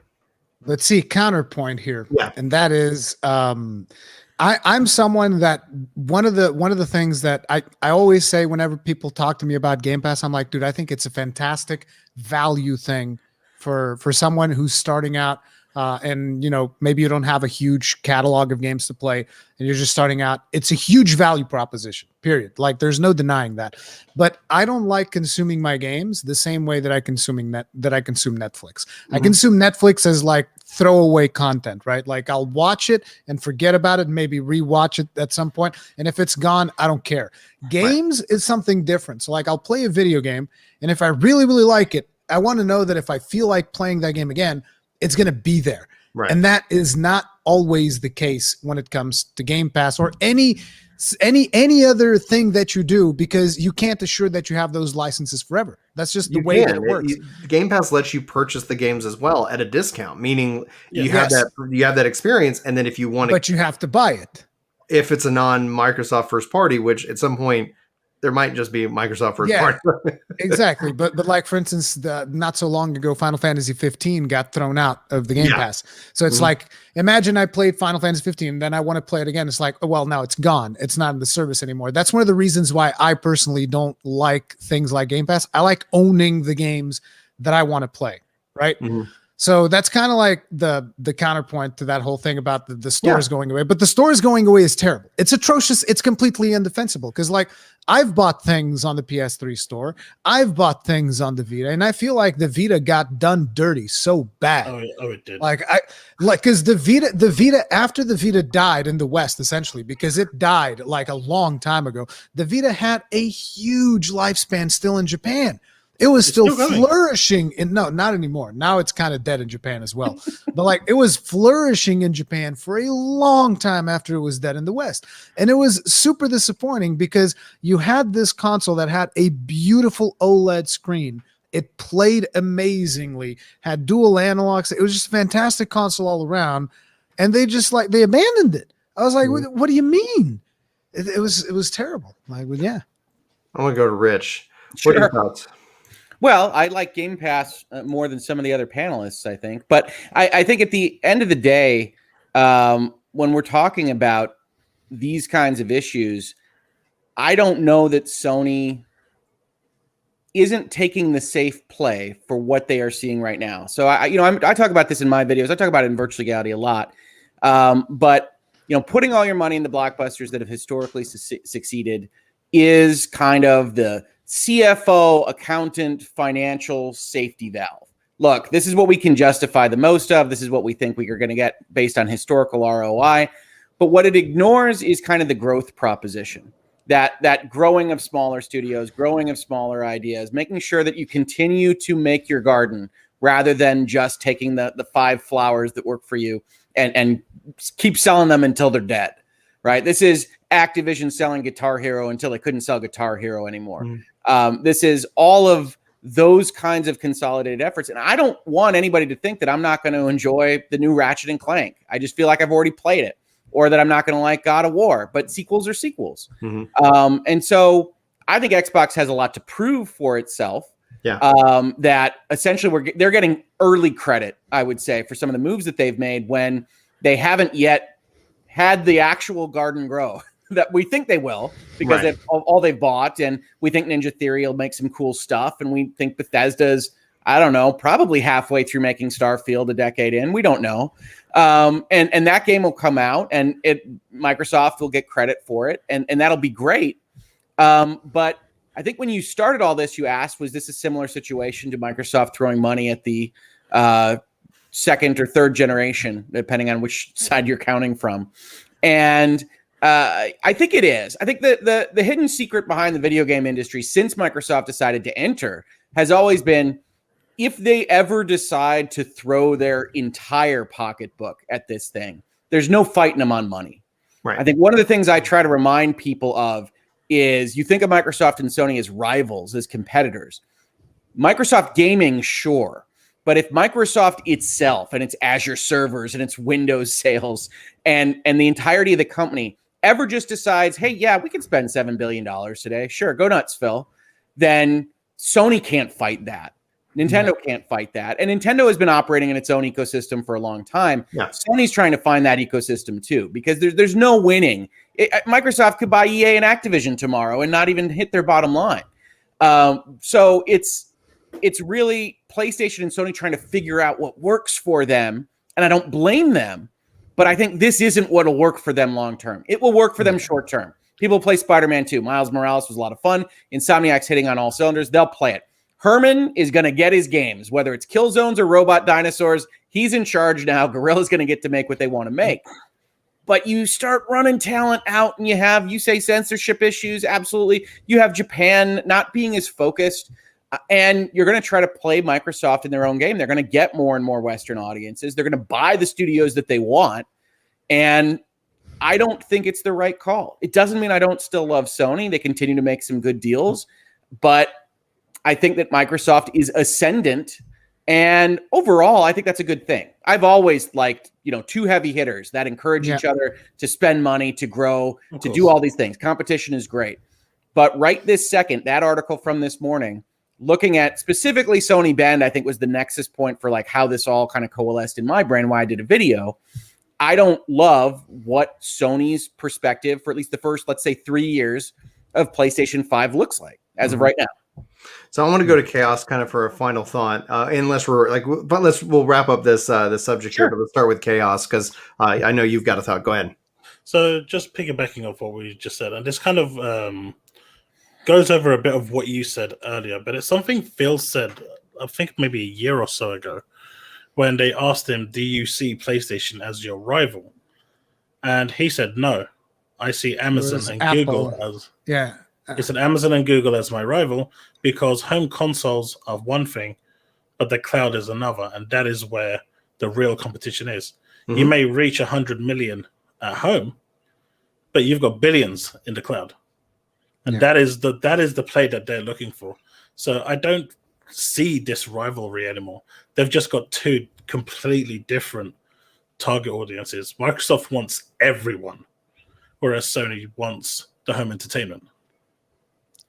Let's see, counterpoint here. Yeah. And that is, I'm someone that one of the things that I always say whenever people talk to me about Game Pass, I'm like, dude, I think it's a fantastic value thing for someone who's starting out, and maybe you don't have a huge catalog of games to play and you're just starting out. It's a huge value proposition, period. Like there's no denying that. But I don't like consuming my games the same way that I consume Netflix. Mm-hmm. I consume Netflix as like throwaway content, right? Like I'll watch it and forget about it, and maybe rewatch it at some point. And if it's gone, I don't care. Games is something different. So like I'll play a video game, and if I really, really like it, I want to know that if I feel like playing that game again, it's going to be there. Right. And that is not always the case when it comes to Game Pass or any other thing that you do, because you can't assure that you have those licenses forever. That's just the way that it works. Game Pass lets you purchase the games as well at a discount, meaning you have that experience, and then if you want to, but you have to buy it if it's a non-Microsoft first party, which at some point there might just be Microsoft first party. Exactly. But like, for instance, not so long ago, Final Fantasy 15 got thrown out of the Game Pass. So it's like, imagine I played Final Fantasy 15, then I want to play it again. It's like, oh, well, now it's gone. It's not in the service anymore. That's one of the reasons why I personally don't like things like Game Pass. I like owning the games that I want to play, right? Mm-hmm. So that's kind of like the counterpoint to that whole thing about the stores going away. But the stores going away is terrible. It's atrocious. It's completely indefensible. Because like I've bought things on the PS3 store. I've bought things on the Vita. And I feel like the Vita got done dirty so bad. Oh, it did. Because the Vita, after the Vita died in the West, essentially, because it died like a long time ago, the Vita had a huge lifespan still in Japan. It was still flourishing no, not anymore. Now it's kind of dead in Japan as well. But like it was flourishing in Japan for a long time after it was dead in the West. And it was super disappointing because you had this console that had a beautiful OLED screen. It played amazingly, had dual analogs. It was just a fantastic console all around. And they abandoned it. I was like, what do you mean? It was terrible. Like, well, yeah. I want to go to Rich. Sure. What are your thoughts? Well, I like Game Pass more than some of the other panelists, I think. But I think at the end of the day, when we're talking about these kinds of issues, I don't know that Sony isn't taking the safe play for what they are seeing right now. So I talk about this in my videos. I talk about it in Virtual Legality a lot. But putting all your money in the blockbusters that have historically succeeded is kind of the CFO, accountant, financial safety valve. Look, this is what we can justify the most of. This is what we think we are going to get based on historical ROI. But what it ignores is kind of the growth proposition. That growing of smaller studios, growing of smaller ideas, making sure that you continue to make your garden rather than just taking the 5 flowers that work for you and keep selling them until they're dead, right? This is Activision selling Guitar Hero until they couldn't sell Guitar Hero anymore. This is all of those kinds of consolidated efforts. And I don't want anybody to think that I'm not going to enjoy the new Ratchet and Clank. I just feel like I've already played it. Or that I'm not going to like God of War, but sequels are sequels. And so I think Xbox has a lot to prove for itself. Yeah. That essentially they're getting early credit, I would say, for some of the moves that they've made when they haven't yet had the actual garden grow that we think they will, because of all they've bought. And we think Ninja Theory will make some cool stuff. And we think Bethesda's, I don't know, probably halfway through making Starfield a decade in. We don't know. And that game will come out and Microsoft will get credit for it. And that'll be great. But I think when you started all this, you asked, was this a similar situation to Microsoft throwing money at the second or third generation, depending on which side you're counting from? And I think it is. I think the hidden secret behind the video game industry since Microsoft decided to enter has always been, if they ever decide to throw their entire pocketbook at this thing, there's no fighting them on money. Right. I think one of the things I try to remind people of is you think of Microsoft and Sony as rivals, as competitors. Microsoft gaming, sure. But if Microsoft itself and its Azure servers and its Windows sales and the entirety of the company ever just decides, hey, yeah, we can spend $7 billion today. Sure, go nuts, Phil. Then Sony can't fight that. Nintendo can't fight that. And Nintendo has been operating in its own ecosystem for a long time. Yeah. Sony's trying to find that ecosystem too, because there's no winning. Microsoft could buy EA and Activision tomorrow and not even hit their bottom line. So it's really PlayStation and Sony trying to figure out what works for them. And I don't blame them, but I think this isn't what will work for them long term. It will work for them short term. People play Spider-Man 2. Miles Morales was a lot of fun. Insomniac's hitting on all cylinders. They'll play it. Herman is going to get his games, whether it's Killzones or Robot Dinosaurs. He's in charge now. Guerrilla's going to get to make what they want to make. But you start running talent out and you say censorship issues. Absolutely. You have Japan not being as focused. And you're going to try to play Microsoft in their own game. They're going to get more and more Western audiences. They're going to buy the studios that they want. And I don't think it's the right call. It doesn't mean I don't still love Sony. They continue to make some good deals. But I think that Microsoft is ascendant, and overall, I think that's a good thing. I've always liked, two heavy hitters that encourage each other to spend money, to grow, to do all these things. Competition is great. But right this second, that article from this morning, looking at specifically Sony Bend, I think was the nexus point for like how this all kind of coalesced in my brain, why I did a video. I don't love what Sony's perspective for at least the first, let's say, 3 years of PlayStation 5 looks like as of right now. So I want to go to Chaos kind of for a final thought, unless we'll wrap up this subject here, but let's start with Chaos because I know you've got a thought. Go ahead. So just piggybacking off what we just said, and this kind of goes over a bit of what you said earlier, but it's something Phil said, I think maybe a year or so ago, when they asked him, do you see PlayStation as your rival? And he said, no, I see Amazon and Apple. Google as... Yeah. It's an Amazon and Google as my rival because home consoles are one thing, but the cloud is another, and that is where the real competition is. Mm-hmm. You may reach 100 million at home, but you've got billions in the cloud, and that is the play that they're looking for. So I don't see this rivalry anymore. They've just got two completely different target audiences. Microsoft wants everyone, whereas Sony wants the home entertainment.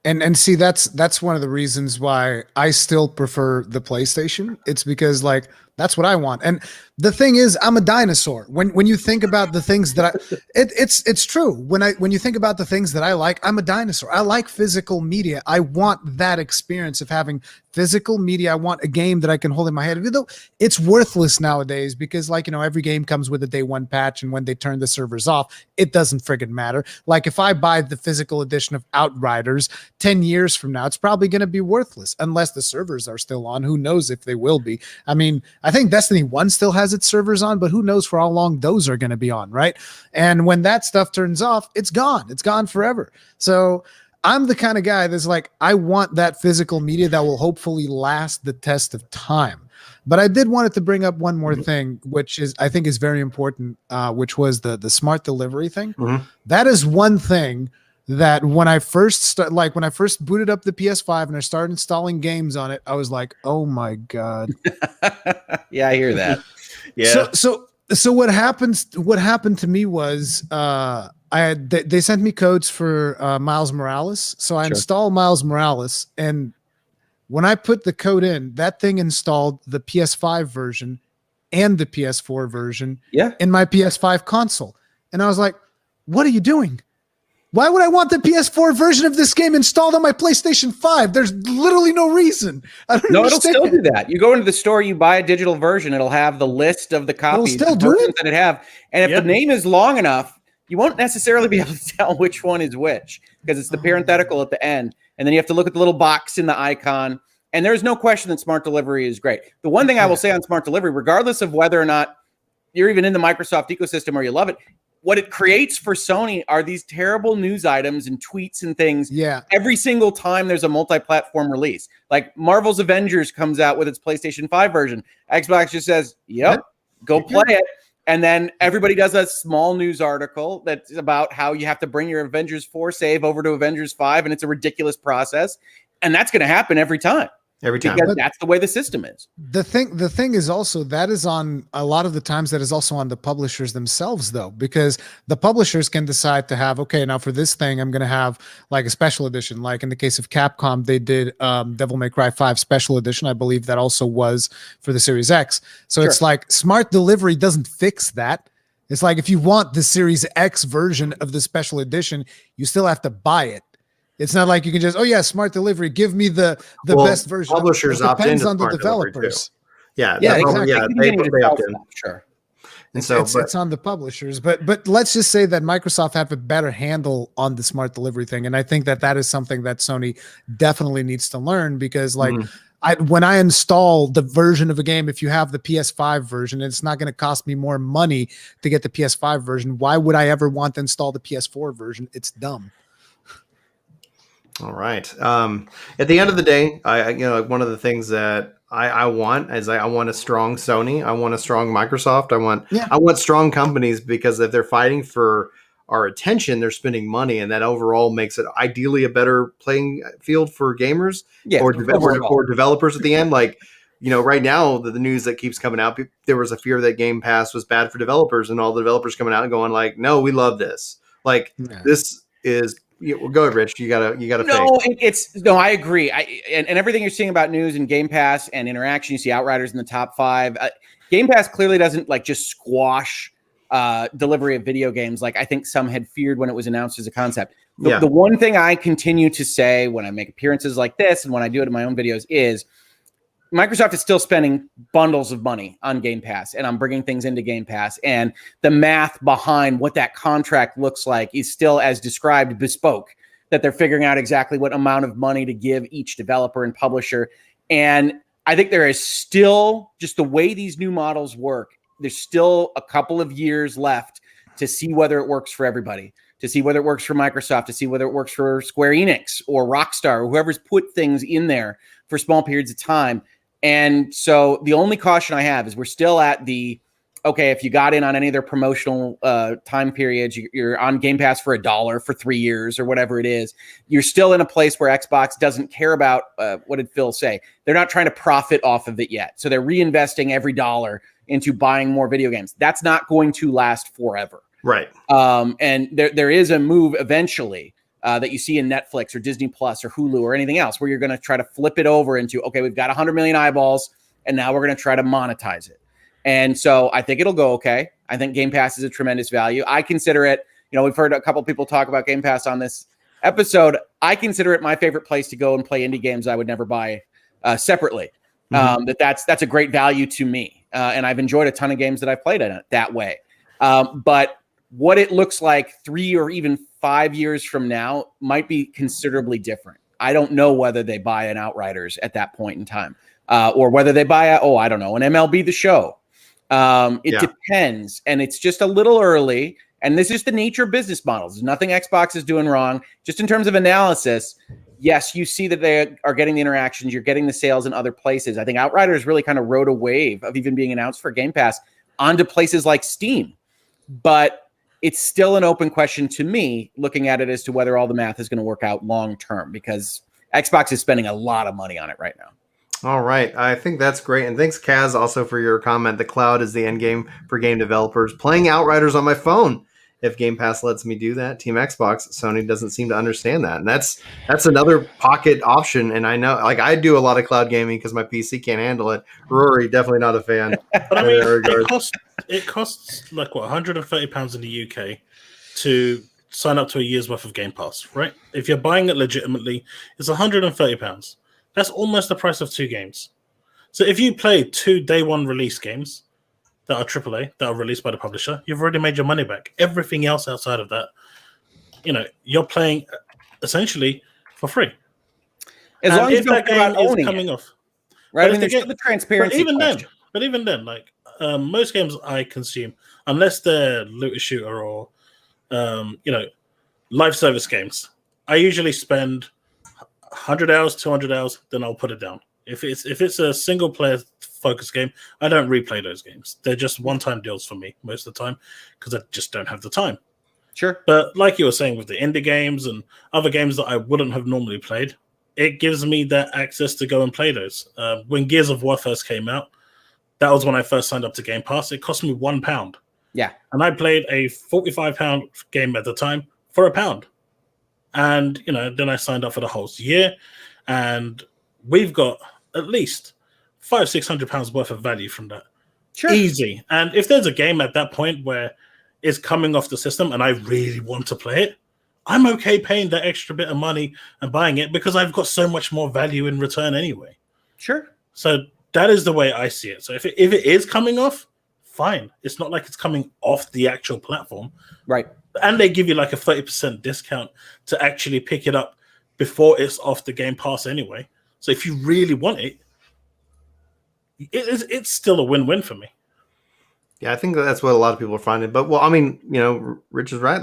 And see, that's one of the reasons why I still prefer the PlayStation. It's because like That's what I want. And the thing is, I'm a dinosaur. When you think about the things that it's true. When you think about the things that I like, I'm a dinosaur. I like physical media. I want that experience of having physical media. I want a game that I can hold in my hand. Even though it's worthless nowadays because, like, you know, every game comes with a day one patch, and when they turn the servers off, it doesn't friggin' matter. Like, if I buy the physical edition of Outriders 10 years from now, it's probably going to be worthless unless the servers are still on. Who knows if they will be? I mean, I think Destiny 1 still has its servers on, but who knows for how long those are going to be on, right? And when that stuff turns off, it's gone. It's gone forever. So I'm the kind of guy that's like, I want that physical media that will hopefully last the test of time. But I did want to bring up one more thing, which is, I think, is very important, which was the smart delivery thing. That is one thing that when I first when I first booted up the PS5 and I started installing games on it, I was like, oh my God. Yeah, I hear that. Yeah. So what happened to me was they sent me codes for Miles Morales. So I installed Miles Morales, and when I put the code in, that thing installed the PS5 version and the PS4 version in my PS5 console. And I was like, what are you doing? Why would I want the PS4 version of this game installed on my PlayStation 5? There's literally no reason. I don't understand. It'll still do that. You go into the store, you buy a digital version, it'll have the list of the copies still do it? that it have. And if the name is long enough, you won't necessarily be able to tell which one is which because it's the parenthetical at the end. And then you have to look at the little box in the icon. And there's no question that smart delivery is great. The one thing I will say on smart delivery, regardless of whether or not you're even in the Microsoft ecosystem or you love it, what it creates for Sony are these terrible news items and tweets and things. Yeah. Every single time there's a multi-platform release, like Marvel's Avengers comes out with its PlayStation 5 version. Xbox just says, yep, go play it. And then everybody does a small news article that's about how you have to bring your Avengers 4 save over to Avengers 5. And it's a ridiculous process. And that's going to happen every time. Because that's the way the system is. The thing is also that is on a lot of the times that is also on the publishers themselves, though, because the publishers can decide to have, okay, now for this thing, I'm going to have like a special edition. Like in the case of Capcom, they did Devil May Cry 5 special edition. I believe that also was for the Series X. So it's like smart delivery doesn't fix that. It's like if you want the Series X version of the special edition, you still have to buy it. It's not like you can just, smart delivery. Give me the best version. Publishers opt into on the developers. Exactly. They opt in. Sure. And so it's on the publishers. But let's just say that Microsoft have a better handle on the smart delivery thing, and I think that is something that Sony definitely needs to learn because, like, when I install the version of a game, if you have the PS5 version, it's not going to cost me more money to get the PS5 version. Why would I ever want to install the PS4 version? It's dumb. All right. At the end of the day, one of the things that I want is I want a strong Sony. I want a strong Microsoft. I want strong companies because if they're fighting for our attention, they're spending money, and that overall makes it ideally a better playing field for gamers or developers at the end. Like, right now, the news that keeps coming out, there was a fear that Game Pass was bad for developers, and all the developers coming out and going like, no, we love this. Like, this is... go ahead, Rich. You gotta. No, I agree. And everything you're seeing about news and Game Pass and interaction, you see Outriders in the top 5. Game Pass clearly doesn't like just squash delivery of video games like I think some had feared when it was announced as a concept. The one thing I continue to say when I make appearances like this and when I do it in my own videos is Microsoft is still spending bundles of money on Game Pass and on bringing things into Game Pass. And the math behind what that contract looks like is still, as described, bespoke, that they're figuring out exactly what amount of money to give each developer and publisher. And I think there is still, just the way these new models work, there's still a couple of years left to see whether it works for everybody, to see whether it works for Microsoft, to see whether it works for Square Enix or Rockstar or whoever's put things in there for small periods of time. And so the only caution I have is we're still at if you got in on any of their promotional time periods, you're on Game Pass for $1 for 3 years or whatever it is. You're still in a place where Xbox doesn't care about, what did Phil say? They're not trying to profit off of it yet. So they're reinvesting every dollar into buying more video games. That's not going to last forever. Right. And there is a move eventually that you see in Netflix or Disney Plus or Hulu or anything else where you're going to try to flip it over into, okay, we've got 100 million eyeballs and now we're going to try to monetize it. And so I think it'll go okay. I think Game Pass is a tremendous value. I consider it, we've heard a couple people talk about Game Pass on this episode. I consider it my favorite place to go and play indie games I would never buy separately. That's a great value to me. And I've enjoyed a ton of games that I've played in it that way. But what it looks like 3 or even 5 years from now might be considerably different. I don't know whether they buy an Outriders at that point in time, or whether they buy an MLB The Show. It depends, and it's just a little early. And this is the nature of business models. There's nothing Xbox is doing wrong. Just in terms of analysis, yes, you see that they are getting the interactions. You're getting the sales in other places. I think Outriders really kind of rode a wave of even being announced for Game Pass onto places like Steam. But it's still an open question to me, looking at it as to whether all the math is going to work out long term, because Xbox is spending a lot of money on it right now. All right. I think that's great. And thanks, Kaz, also for your comment. The cloud is the end game for game developers. Playing Outriders on my phone. If Game Pass lets me do that, Team Xbox, Sony doesn't seem to understand that. And that's another pocket option. And I know, I do a lot of cloud gaming because my PC can't handle it. Rory, definitely not a fan. But I mean, it costs like what, £130 in the UK to sign up to a year's worth of Game Pass, right? If you're buying it legitimately, it's £130. That's almost the price of 2 games. So if you play 2 day one release games that are AAA, that are released by the publisher, you've already made your money back. Everything else outside of that, you're playing essentially for free. As long as that game is coming off, right? I mean, there's the transparency. But even then, most games I consume, unless they're looter shooter or live service games, I usually spend 100 hours, 200 hours, then I'll put it down. If it's a single player focused game, I don't replay those games. They're just one-time deals for me most of the time because I just don't have the time. Sure. But like you were saying with the indie games and other games that I wouldn't have normally played, it gives me that access to go and play those. When Gears of War first came out, that was when I first signed up to Game Pass. It cost me £1. Yeah. And I played a £45 game at the time for £1. And, then I signed up for the whole year. And we've got at least £500-600 worth of value from that. Sure. Easy. And if there's a game at that point where it's coming off the system and I really want to play it, I'm okay paying that extra bit of money and buying it because I've got so much more value in return anyway. Sure. So that is the way I see it. So if it is coming off, fine. It's not like it's coming off the actual platform. Right. And they give you like a 30% discount to actually pick it up before it's off the Game Pass anyway. So if you really want it, it's still a win-win for me. Yeah, I think that's what a lot of people are finding. But, well, I mean, Rich is right.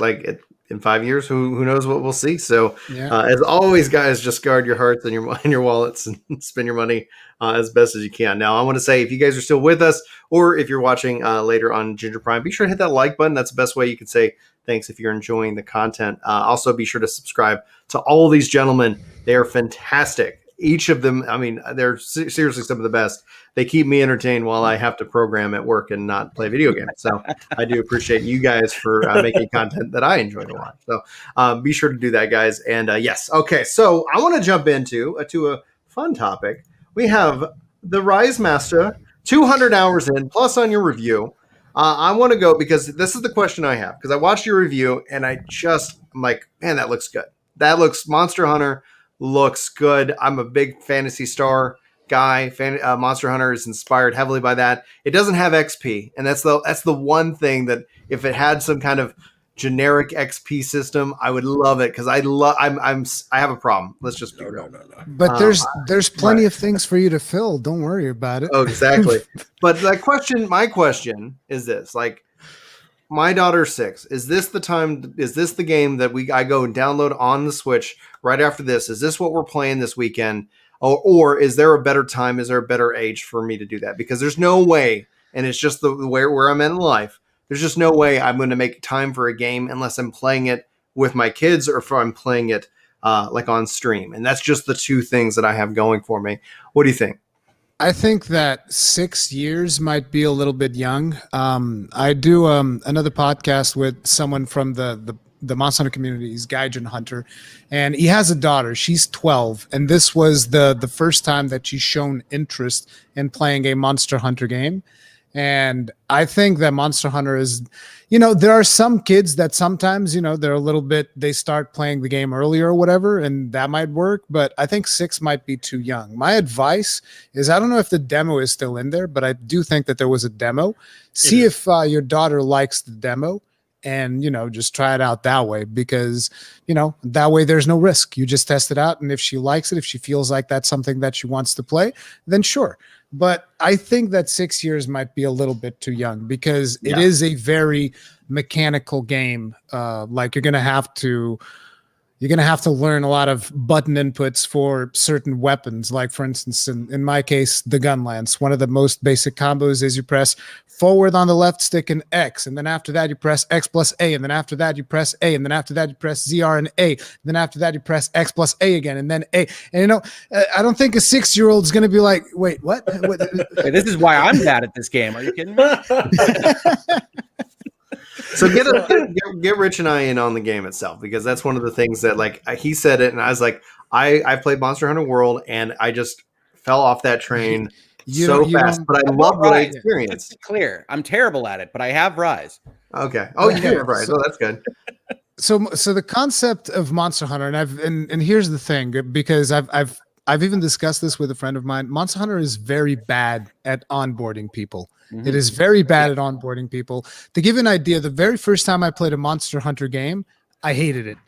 In 5 years, who knows what we'll see. So, as always, guys, just guard your hearts and your wallets and spend your money as best as you can. Now, I want to say, if you guys are still with us, or if you're watching later on Ginger Prime, be sure to hit that like button. That's the best way you can say thanks if you're enjoying the content. Also, be sure to subscribe to all these gentlemen. They are fantastic. Each of them, I mean, they're seriously some of the best. They keep me entertained while I have to program at work and not play video games. So I do appreciate you guys for making content that I enjoy to watch. So be sure to do that, guys. And yes. Okay. So I want to jump into a fun topic. We have the Rise Master, 200 hours in, plus on your review. I want to go because this is the question I have, because I watched your review and I'm like, man, that looks good. Monster Hunter looks good. I'm a big Phantasy Star guy. Monster Hunter is inspired heavily by that. It doesn't have XP, and that's the one thing that if it had some kind of generic XP system, I would love it because I have a problem. Let's just be real. No. But there's plenty of things for you to fill. Don't worry about it. Oh, exactly. But my question is this: my daughter's 6. Is this the time? Is this the game that I go and download on the Switch right after this? Is this what we're playing this weekend? Or is there a better time? Is there a better age for me to do that? Because there's no way, and it's just the way where I'm at in life. There's just no way I'm going to make time for a game unless I'm playing it with my kids or if I'm playing it on stream. And that's just the two things that I have going for me. What do you think? I think that 6 years might be a little bit young. I do another podcast with someone from the the Monster Hunter community. He's Gaijin Hunter, and he has a daughter. She's 12, and this was the first time that she's shown interest in playing a Monster Hunter game. And I think that Monster Hunter is, there are some kids that sometimes, they're a little bit, they start playing the game earlier or whatever, and that might work. But I think 6 might be too young. My advice is, I don't know if the demo is still in there, but I do think that there was a demo. See if your daughter likes the demo, and just try it out that way, because that way there's no risk. You just test it out, and if she likes it, if she feels like that's something that she wants to play, then sure. But I think that 6 years might be a little bit too young, because it is a very mechanical game. Like you're gonna have to learn a lot of button inputs for certain weapons. Like, for instance, in my case, the gun lance. One of the most basic combos is you press forward on the left stick and X, and then after that you press X plus A, and then after that you press A, and then after that you press ZR and A, and then after that you press X plus A again, and then A. And I don't think a 6-year-old is going to be like, wait, what? Hey, this is why I'm bad at this game. Are you kidding me? So get Rich and I in on the game itself, because that's one of the things that, like, he said it, and I was like, I played Monster Hunter World, and I just fell off that train fast. But I love what I experienced. It's clear, I'm terrible at it, but I have Rise. Okay. Oh, you have Rise. Oh, that's good. So the concept of Monster Hunter, and here's the thing, because I've even discussed this with a friend of mine. Monster Hunter is very bad at onboarding people. It is very bad at onboarding people. To give you an idea, the very first time I played a Monster Hunter game, I hated it.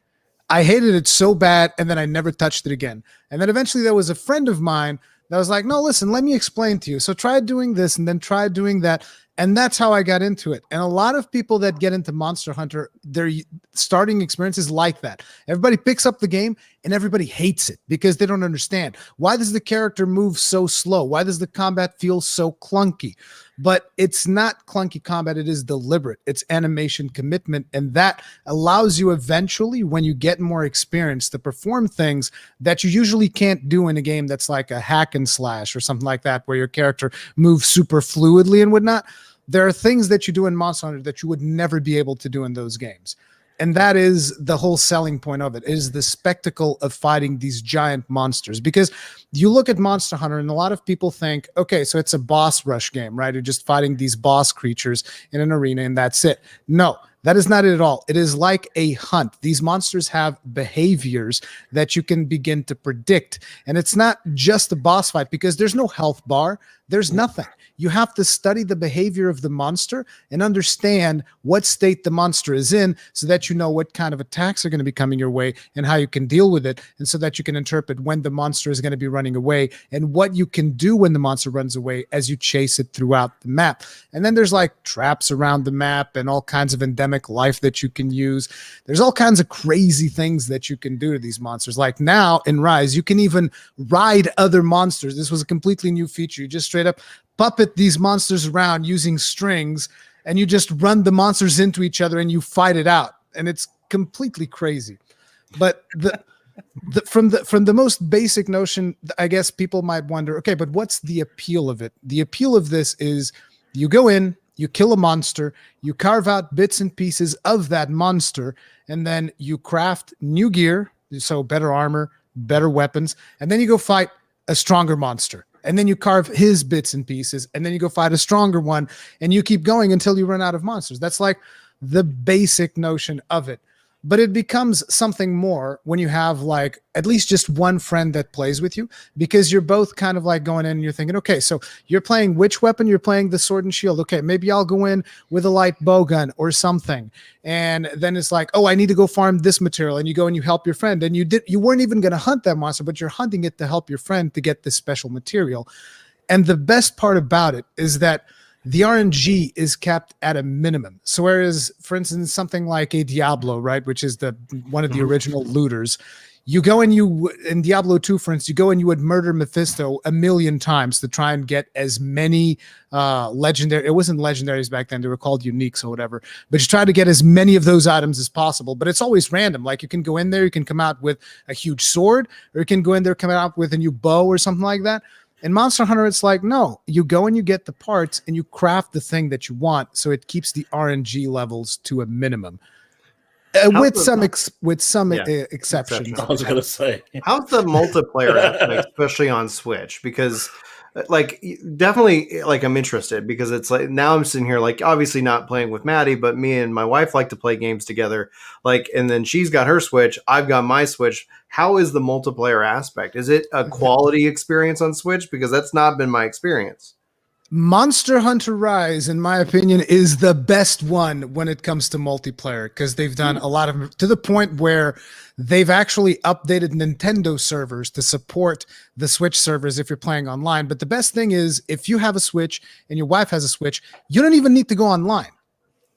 I hated it so bad, and then I never touched it again. And then eventually there was a friend of mine that was like, no, listen, let me explain to you. So try doing this, and then try doing that. And that's how I got into it. And a lot of people that get into Monster Hunter, their starting experience is like that. Everybody picks up the game and everybody hates it because they don't understand. Why does the character move so slow? Why does the combat feel so clunky? But it's not clunky combat. It is deliberate. It's animation commitment. And that allows you eventually, when you get more experience, to perform things that you usually can't do in a game that's like a hack and slash or something like that, where your character moves super fluidly and whatnot. There are things that you do in Monster Hunter that you would never be able to do in those games. And that is the whole selling point of it, is the spectacle of fighting these giant monsters. Because you look at Monster Hunter and a lot of people think, okay, so it's a boss rush game, right? You're just fighting these boss creatures in an arena and that's it. No, that is not it at all. It is like a hunt. These monsters have behaviors that you can begin to predict. And it's not just a boss fight, because there's no health bar. There's nothing. You have to study the behavior of the monster and understand what state the monster is in, so that you know what kind of attacks are going to be coming your way and how you can deal with it, and so that you can interpret when the monster is going to be running away and what you can do when the monster runs away as you chase it throughout the map. And then there's like traps around the map and all kinds of endemic life that you can use. There's all kinds of crazy things that you can do to these monsters. Like now in Rise, you can even ride other monsters. This was a completely new feature. You just straight up puppet these monsters around using strings, and you just run the monsters into each other and you fight it out, and it's completely crazy. But from the most basic notion, I guess people might wonder, okay, but what's the appeal of it? The appeal of this is you go in, you kill a monster, you carve out bits and pieces of that monster, and then you craft new gear, so better armor, better weapons, and then you go fight a stronger monster. And then you carve his bits and pieces, and then you go fight a stronger one, and you keep going until you run out of monsters. That's like the basic notion of it. But it becomes something more when you have like at least just one friend that plays with you, because you're both kind of like going in and you're thinking, okay, so you're playing which weapon? You're playing the sword and shield. Okay, maybe I'll go in with a light bow gun or something. And then it's like, oh, I need to go farm this material. And you go and you help your friend. And you weren't even going to hunt that monster, but you're hunting it to help your friend to get this special material. And the best part about it is that the RNG is kept at a minimum. So whereas, for instance, something like a Diablo, right, which is one of the original looters, you go and in Diablo 2, for instance, you go and you would murder Mephisto 1,000,000 times to try and get as many legendary. It wasn't legendaries back then; they were called uniques or whatever. But you try to get as many of those items as possible. But it's always random. Like you can go in there, you can come out with a huge sword, or you can go in there, come out with a new bow or something like that. In Monster Hunter, it's like, no, you go and you get the parts and you craft the thing that you want, so it keeps the RNG levels to a minimum. with the- some exceptions. Exceptions. I was gonna say. How's the multiplayer aspect, especially on Switch? Because, like, definitely, like, I'm interested because it's like now I'm sitting here, like, obviously not playing with Maddie, but me and my wife like to play games together. Like, and then she's got her Switch, I've got my Switch. How is the multiplayer aspect? Is it a quality experience on Switch? Because that's not been my experience. Monster Hunter Rise, in my opinion, is the best one when it comes to multiplayer because they've done a lot of to the point where they've actually updated Nintendo servers to support the Switch servers if you're playing online. But the best thing is if you have a Switch and your wife has a Switch, you don't even need to go online.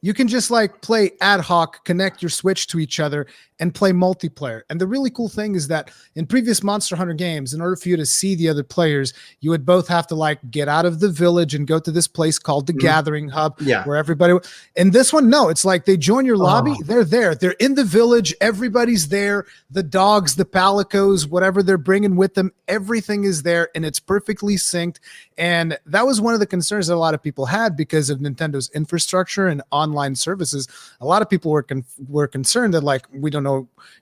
You can just like play ad hoc, connect your Switch to each other and play multiplayer. And the really cool thing is that in previous Monster Hunter games, in order for you to see the other players, you would both have to like get out of the village and go to this place called the Gathering Hub where everybody. In this one, no, it's like they join your lobby. They're there. They're in the village. Everybody's there. The dogs, the palicos, whatever they're bringing with them, everything is there and it's perfectly synced. And that was one of the concerns that a lot of people had because of Nintendo's infrastructure and online services. A lot of people were concerned that like, we don't know,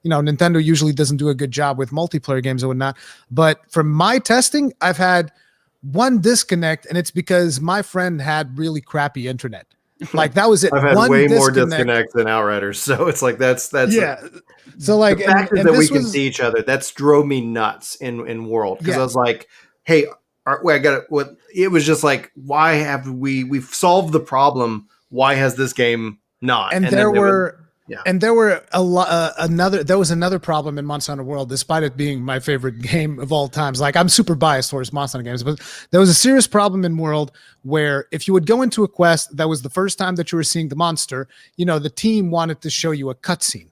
Nintendo usually doesn't do a good job with multiplayer games and whatnot. But from my testing, I've had one disconnect and it's because my friend had really crappy internet. Like that was it. I've had way more disconnects than Outriders. So it's like, that's So like the fact that we can see each other, that's drove me nuts in World. Cause I was like, hey, I got it. What it was just like, why have we've solved the problem? Why has this game not? And there was another problem in Monster Hunter World, despite it being my favorite game of all times. Like I'm super biased towards Monster Hunter games, but there was a serious problem in World where if you would go into a quest that was the first time that you were seeing the monster, the team wanted to show you a cutscene.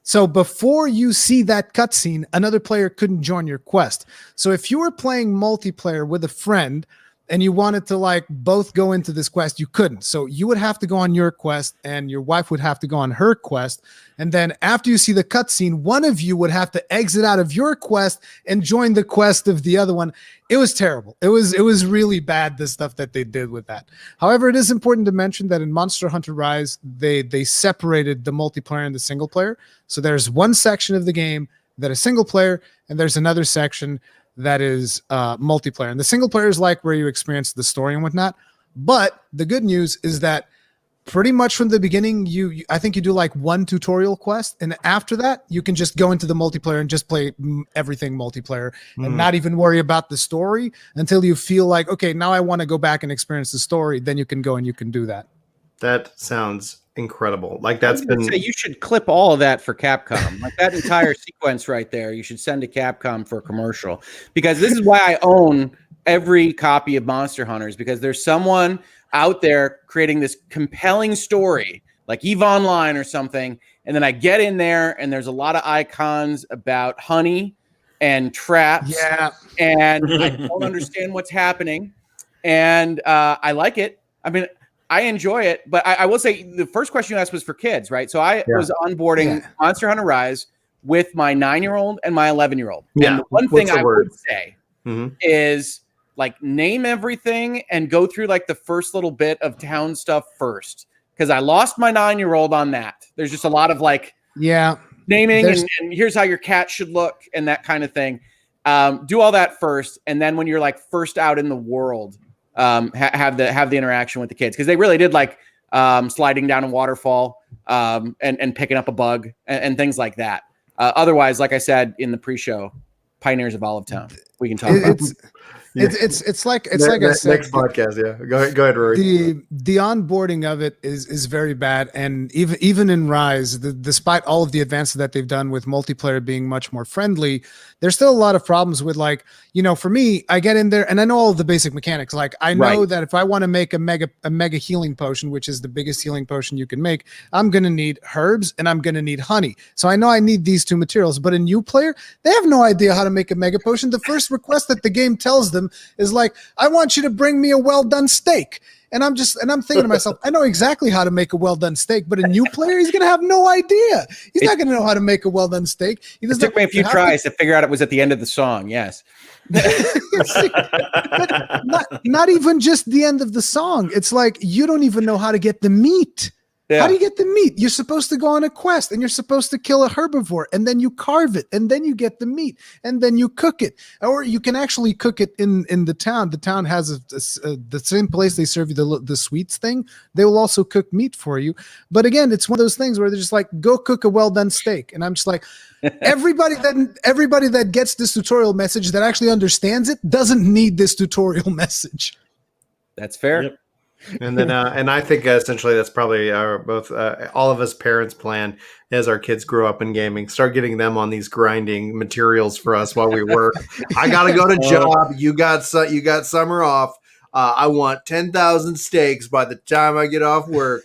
So before you see that cutscene, another player couldn't join your quest. So if you were playing multiplayer with a friend and you wanted to like both go into this quest, you couldn't. So you would have to go on your quest and your wife would have to go on her quest. And then after you see the cutscene, one of you would have to exit out of your quest and join the quest of the other one. It was terrible. It was really bad, the stuff that they did with that. However, it is important to mention that in Monster Hunter Rise, they separated the multiplayer and the single player. So there's one section of the game that is single player and there's another section that is multiplayer. And the single player is like where you experience the story and whatnot. But the good news is that pretty much from the beginning, I think you do like one tutorial quest. And after that, you can just go into the multiplayer and just play everything multiplayer and not even worry about the story until you feel like, okay, now I want to go back and experience the story. Then you can go and you can do that. That sounds incredible. Like you should clip all of that for Capcom. Like that entire sequence right there, you should send to Capcom for a commercial, because this is why I own every copy of Monster Hunters, because there's someone out there creating this compelling story like EVE Online or something, and then I get in there and there's a lot of icons about honey and traps, and I don't understand what's happening, and I like it. I mean, I enjoy it, but I will say the first question you asked was for kids, right? So I was onboarding Monster Hunter Rise with my 9-year-old and my 11-year-old. Yeah. And the one thing I would say is like name everything and go through like the first little bit of town stuff first, because I lost my 9-year-old on that. There's just a lot of like naming and here's how your cat should look and that kind of thing. Do all that first, and then when you're like first out in the world, have the interaction with the kids, because they really did like sliding down a waterfall and picking up a bug and things like that. Otherwise, like I said in the pre-show, Pioneers of Olive Town, we can talk about. It's like I said, next podcast. Yeah, go ahead, Rory. The onboarding of it is very bad, and even in Rise, despite all of the advances that they've done with multiplayer being much more friendly, there's still a lot of problems with, like, for me, I get in there and I know all of the basic mechanics. Like I know that if I want to make a mega healing potion, which is the biggest healing potion you can make, I'm gonna need herbs and I'm gonna need honey. So I know I need these two materials. But a new player, they have no idea how to make a mega potion. The first request that the game tells them is like, I want you to bring me a well-done steak. And I'm thinking to myself, I know exactly how to make a well-done steak, but a new player, he's going to have no idea. He's not going to know how to make a well-done steak. It took me a few tries to figure out it was at the end of the song. Yes. not even just the end of the song. It's like, you don't even know how to get the meat. Yeah. How do you get the meat? You're supposed to go on a quest and you're supposed to kill a herbivore and then you carve it and then you get the meat and then you cook it. Or you can actually cook it in the town. The town has the same place they serve you the sweets thing. They will also cook meat for you. But again, it's one of those things where they're just like, go cook a well-done steak. And I'm just like, everybody that gets this tutorial message that actually understands it doesn't need this tutorial message. That's fair. Yep. And then, and I think essentially that's probably both all of us parents' plan as our kids grow up in gaming. Start getting them on these grinding materials for us while we work. I gotta go to job. You got summer off. I want 10,000 steaks by the time I get off work,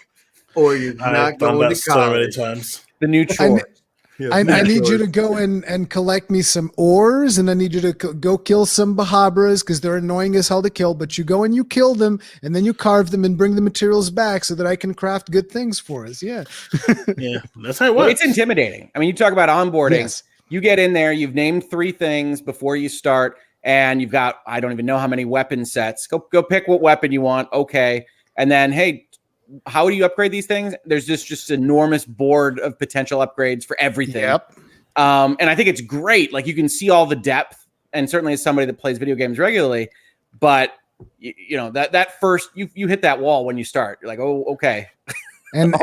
or you're not going to college. So many times. The new chore. I need you to go and collect me some ores, and I need you to go kill some Bahabras because they're annoying as hell to kill. But you go and you kill them, and then you carve them and bring the materials back so that I can craft good things for us. Yeah, yeah, that's how it works. Well, it's intimidating. I mean, you talk about onboarding. Yes. You get in there. You've named 3 things before you start, and you've got I don't even know how many weapon sets. Go pick what weapon you want. Okay, and then hey, how do you upgrade these things? There's just enormous board of potential upgrades for everything. Yep. And I think it's great. Like you can see all the depth, and certainly as somebody that plays video games regularly, but you know that first you hit that wall when you start. You're like, oh, okay. And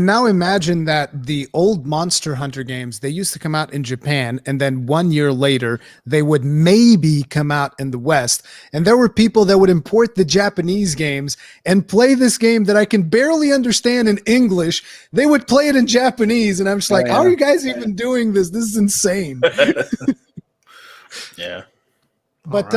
now imagine that the old Monster Hunter games, they used to come out in Japan, and then 1 year later, they would maybe come out in the West. And there were people that would import the Japanese games and play this game that I can barely understand in English. They would play it in Japanese, and I'm just like, how are you guys even doing this? This is insane. Yeah. But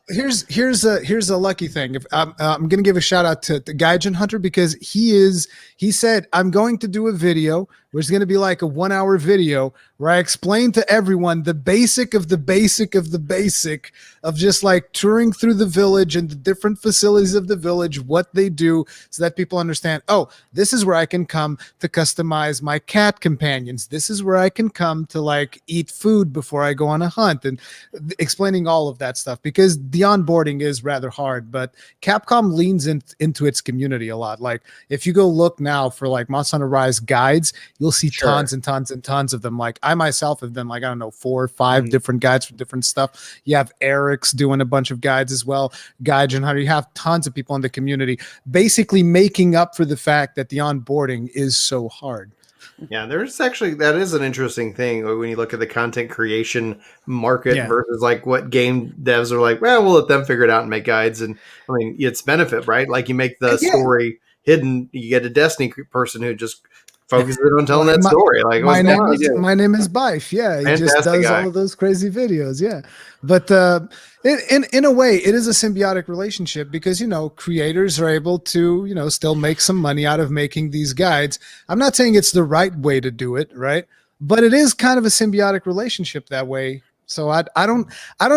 here's a lucky thing. If I'm going to give a shout out to Gaijin Hunter because he said I'm going to do a video which is going to be like a 1 hour video where I explain to everyone the basic of the basic of the basic of just like touring through the village and the different facilities of the village, what they do, so that people understand, oh, this is where I can come to customize my cat companions. This is where I can come to like eat food before I go on a hunt, and explaining all of that stuff because the onboarding is rather hard, but Capcom leans into its community a lot. Like if you go look now for like Monster Hunter Rise guides, you'll see tons and tons and tons of them. Like I myself have done like, I don't know, 4 or 5 different guides for different stuff. You have Eric's doing a bunch of guides as well. Gaijin Hunter, you have tons of people in the community basically making up for the fact that the onboarding is so hard. Yeah, there's actually, that is an interesting thing when you look at the content creation market versus like what game devs are like, well, we'll let them figure it out and make guides. And I mean, it's benefit, right? Like you make the story hidden, you get a Destiny person who just focuses on telling that story. Like my name is Bife. Yeah, he just does all of those crazy videos. Yeah, but in a way, it is a symbiotic relationship because creators are able to still make some money out of making these guides. I'm not saying it's the right way to do it, right? But it is kind of a symbiotic relationship that way. So I don't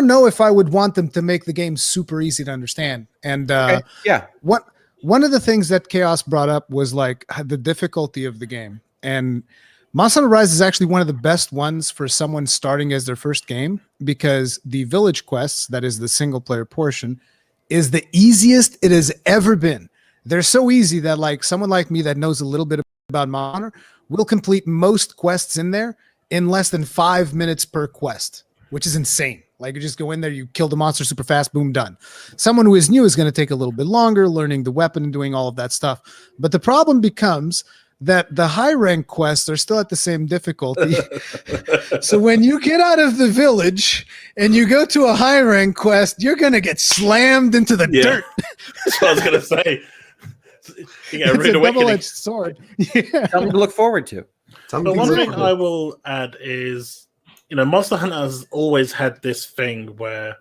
know if I would want them to make the game super easy to understand. And One of the things that Chaos brought up was like the difficulty of the game. And Monster Hunter Rise is actually one of the best ones for someone starting as their first game because the village quests, that is the single player portion, is the easiest it has ever been. They're so easy that like someone like me that knows a little bit about Monster Hunter will complete most quests in there in less than 5 minutes per quest, which is insane. Like you just go in there, you kill the monster super fast, boom, done. Someone who is new is going to take a little bit longer, learning the weapon and doing all of that stuff. But the problem becomes that the high rank quests are still at the same difficulty. So when you get out of the village and you go to a high rank quest, you're going to get slammed into the dirt. That's what I was going to say. It's a double-edged sword. Yeah. Something to look forward to. But one thing I will add is, Monster Hunter has always had this thing where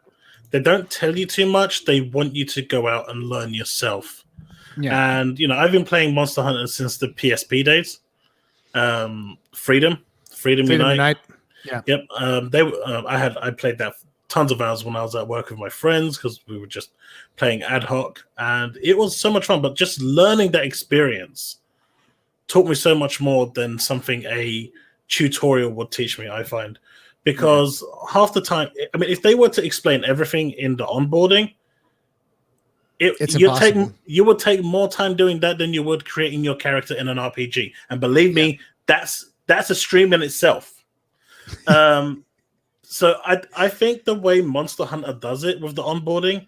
they don't tell you too much. They want you to go out and learn yourself. Yeah. And, I've been playing Monster Hunter since the PSP days. Freedom Unite. Yeah. Yep. I played that tons of hours when I was at work with my friends because we were just playing ad hoc. And it was so much fun. But just learning that experience taught me so much more than something a tutorial would teach me, I find. Because half the time, I mean, if they were to explain everything in the onboarding, It's impossible. You would take more time doing that than you would creating your character in an RPG. And believe me, that's a stream in itself. So I think the way Monster Hunter does it with the onboarding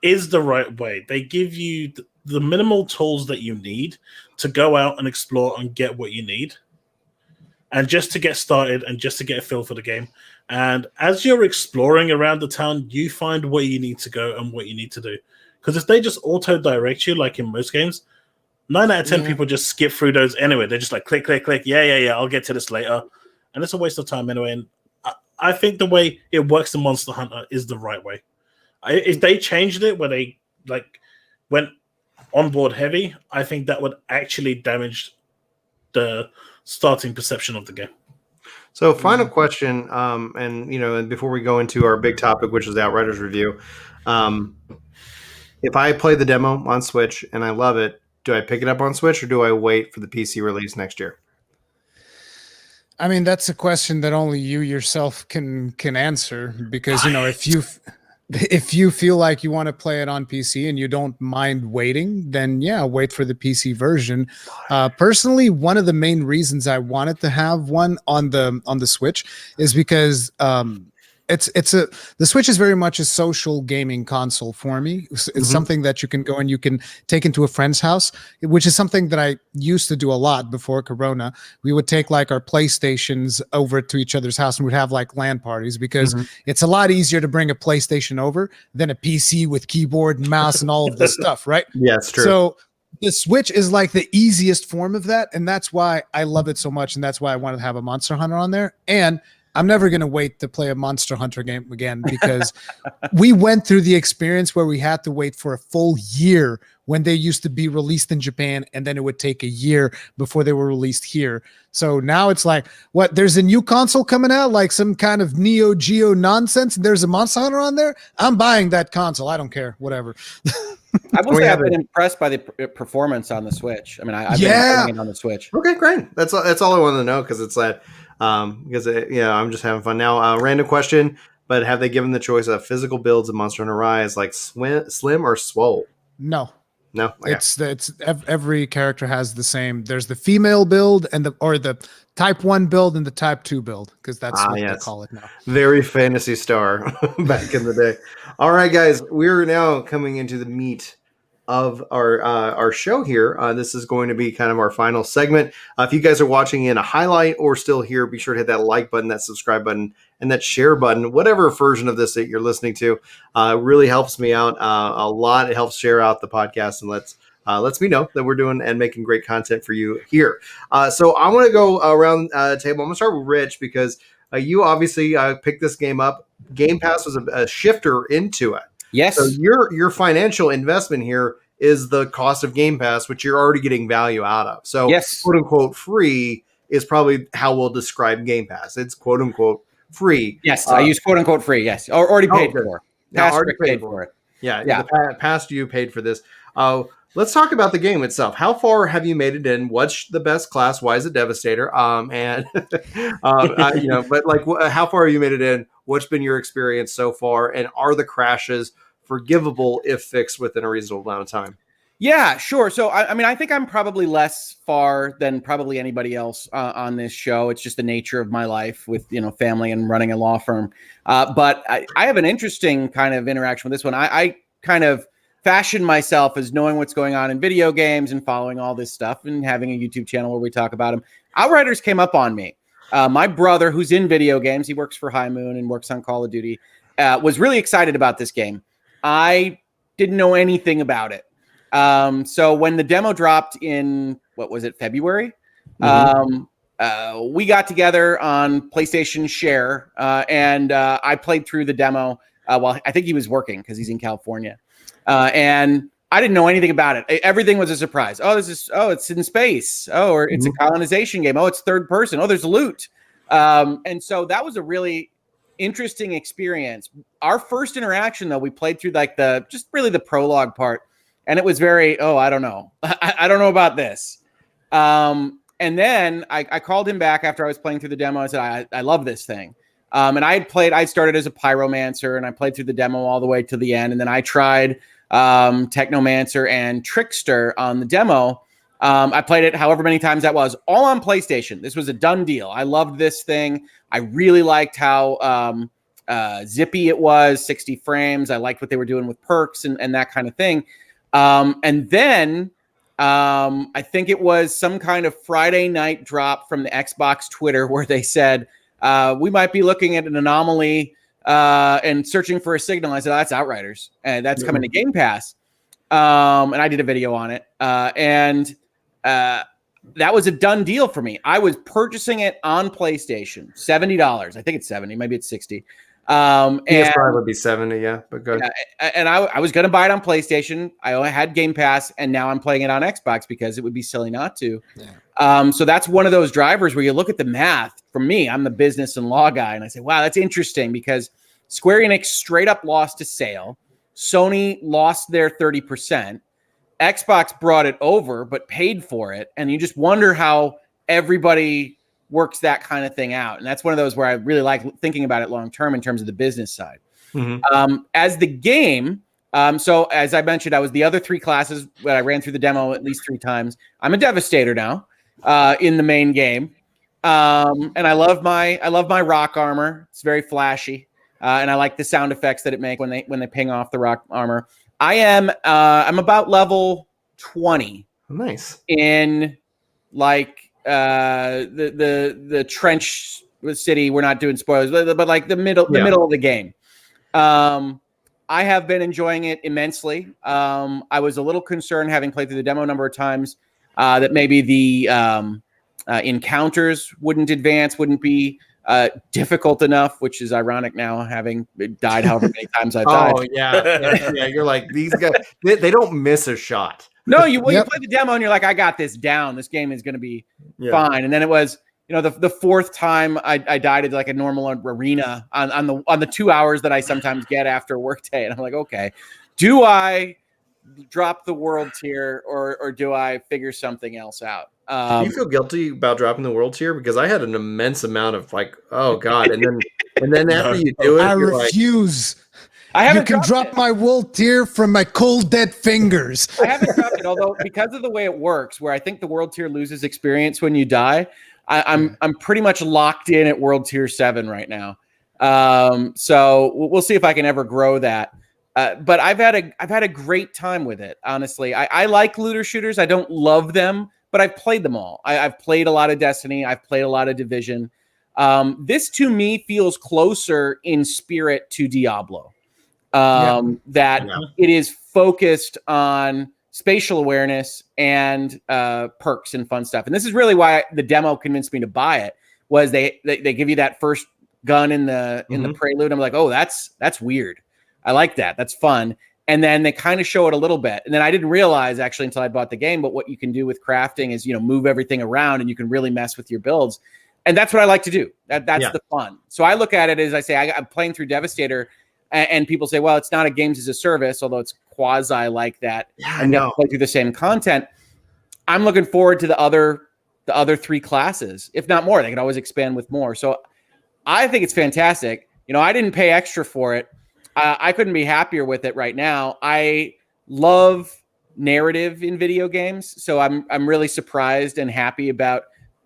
is the right way. They give you the minimal tools that you need to go out and explore and get what you need. And just to get started and just to get a feel for the game. And as you're exploring around the town, you find where you need to go and what you need to do. Because if they just auto-direct you, like in most games, 9 out of 10 people just skip through those anyway. They're just like, click, click, click. Yeah, I'll get to this later. And it's a waste of time anyway. And I think the way it works in Monster Hunter is the right way. If they changed it where they went on board heavy, I think that would actually damage the starting perception of the game. So final question, and before we go into our big topic, which is the Outriders review, if I play the demo on Switch and I love it, do I pick it up on Switch or do I wait for the PC release next year? I mean, that's a question that only you yourself can answer, because if you feel like you want to play it on PC and you don't mind waiting, then wait for the PC version. Personally, one of the main reasons I wanted to have one on the Switch is because the Switch is very much a social gaming console for me. It's something that you can go and you can take into a friend's house, which is something that I used to do a lot before Corona. We would take like our PlayStations over to each other's house and we'd have like LAN parties, because it's a lot easier to bring a PlayStation over than a PC with keyboard and mouse and all of this stuff, right? Yeah, it's true. So the Switch is like the easiest form of that, and that's why I love it so much, and that's why I wanted to have a Monster Hunter on there. And I'm never going to wait to play a Monster Hunter game again, because we went through the experience where we had to wait for a full year when they used to be released in Japan, and then it would take a year before they were released here. So now it's like, what? There's a new console coming out, like some kind of Neo Geo nonsense, and there's a Monster Hunter on there? I'm buying that console. I don't care. Whatever. I will say I've been impressed by the performance on the Switch. I mean, I've been playing it on the Switch. Okay, great. That's all I wanted to know, because it's like, I'm just having fun now. Random question, but have they given the choice of physical builds of Monster Hunter Rise, like Slim or Swole? No. Okay. It's every character has the same. There's the female build and the type 1 build and the type 2 build, because that's what they call it now. Very Phantasy Star back in the day. All right, guys, we're now coming into the meat of our show here. This is going to be kind of our final segment. If you guys are watching in a highlight or still here, be sure to hit that like button, that subscribe button, and that share button, whatever version of this that you're listening to. Really helps me out a lot. It helps share out the podcast and lets me know that we're doing and making great content for you here. So I want to go around the table. I'm going to start with Rich, because you obviously picked this game up. Game Pass was a shifter into it. Yes. So your financial investment here is the cost of Game Pass, which you're already getting value out of. So quote unquote free is probably how we'll describe Game Pass. It's quote unquote free. Yes, I use quote unquote free. Yes, or already paid for. Already paid for it. Yeah. The past you paid for this. Let's talk about the game itself. How far have you made it in? What's the best class? Why is it Devastator? But like, how far have you made it in? What's been your experience so far? And are the crashes forgivable if fixed within a reasonable amount of time? Yeah, sure. So, I mean, I think I'm probably less far than probably anybody else on this show. It's just the nature of my life with, family and running a law firm. But I have an interesting kind of interaction with this one. I kind of fashioned myself as knowing what's going on in video games and following all this stuff and having a YouTube channel where we talk about them. Outriders came up on me. My brother, who's in video games, he works for High Moon and works on Call of Duty, was really excited about this game. I didn't know anything about it. So when the demo dropped in, February? We got together on PlayStation Share, and I played through the demo. Well, I think he was working because he's in California. And I didn't know anything about it. Everything was a surprise. It's in space. Or it's a colonization game. It's third person. There's loot. And so that was a really interesting experience. Our first interaction, though, we played through like the prologue part. And it was very, I don't know. I don't know about this. And then I called him back after I was playing through the demo. I said, I love this thing. And I started as a pyromancer and I played through the demo all the way to the end. And then I tried Technomancer, and Trickster on the demo. I played it however many times that was, all on PlayStation. This was a done deal. I loved this thing. I really liked how zippy it was, 60 frames. I liked what they were doing with perks and that kind of thing. And then I think it was some kind of Friday night drop from the Xbox Twitter where they said, we might be looking at an anomaly and searching for a signal. I said, oh, that's Outriders, and that's coming to Game Pass. And I did a video on it. And that was a done deal for me. I was purchasing it on PlayStation, $70. I think it's 70, maybe it's 60. PS5 would be 70, yeah, but good. And I was going to buy it on PlayStation. I only had Game Pass, and now I'm playing it on Xbox because it would be silly not to. Yeah. So that's one of those drivers where you look at the math. For me, I'm the business and law guy, and I say, wow, that's interesting because Square Enix straight up lost a sale. Sony lost their 30%. Xbox brought it over, but paid for it. And you just wonder how everybody works that kind of thing out. And that's one of those where I really like thinking about it long-term in terms of the business side. As the game, so as I mentioned, I was the other 3 classes that I ran through the demo at least 3 times. I'm a Devastator now in the main game. And I love my rock armor. It's very flashy. And I like the sound effects that it makes when they ping off the rock armor. I'm about level 20. Nice. In like the trench city. We're not doing spoilers, but like the middle of the game. I have been enjoying it immensely. I was a little concerned, having played through the demo a number of times, that maybe the encounters wouldn't be difficult enough, which is ironic now, having died however many times I've died. Oh yeah. You're like, these guys, they don't miss a shot. No, you play the demo and you're like, I got this down. This game is going to be fine. And then it was, the 4th time I died at like a normal arena on the 2 hours that I sometimes get after a work day, and I'm like, okay, do I drop the world tier or do I figure something else out? Do you feel guilty about dropping the world tier? Because I had an immense amount of like, oh god, and then after you do it, I you're refuse. You can drop my world tier from my cold dead fingers. I haven't dropped it, although because of the way it works, where I think the world tier loses experience when you die, I'm pretty much locked in at world tier 7 right now. So we'll see if I can ever grow that. But I've had a great time with it. Honestly, I like looter shooters. I don't love them, but I've played them all. I've played a lot of Destiny. I've played a lot of Division. This to me feels closer in spirit to Diablo. It is focused on spatial awareness and perks and fun stuff. And this is really why the demo convinced me to buy it. Was they give you that first gun in the prelude. I'm like, oh, that's weird. I like that. That's fun. And then they kind of show it a little bit. And then I didn't realize actually until I bought the game, but what you can do with crafting is, move everything around and you can really mess with your builds. And that's what I like to do. That's the fun. So I look at it as I say, I'm playing through Devastator, and people say, well, it's not a games as a service, although it's quasi like that. Yeah, and you have to play through the same content. I'm looking forward to the other 3 classes, if not more. They can always expand with more. So I think it's fantastic. I didn't pay extra for it. I couldn't be happier with it right now. I love narrative in video games, so I'm really surprised and happy about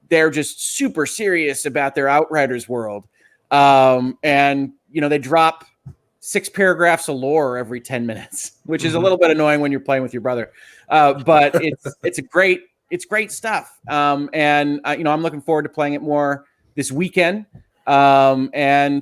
they're just super serious about their Outriders world. And they drop 6 paragraphs of lore every 10 minutes, which is a little bit annoying when you're playing with your brother. But it's great stuff. And I'm looking forward to playing it more this weekend. I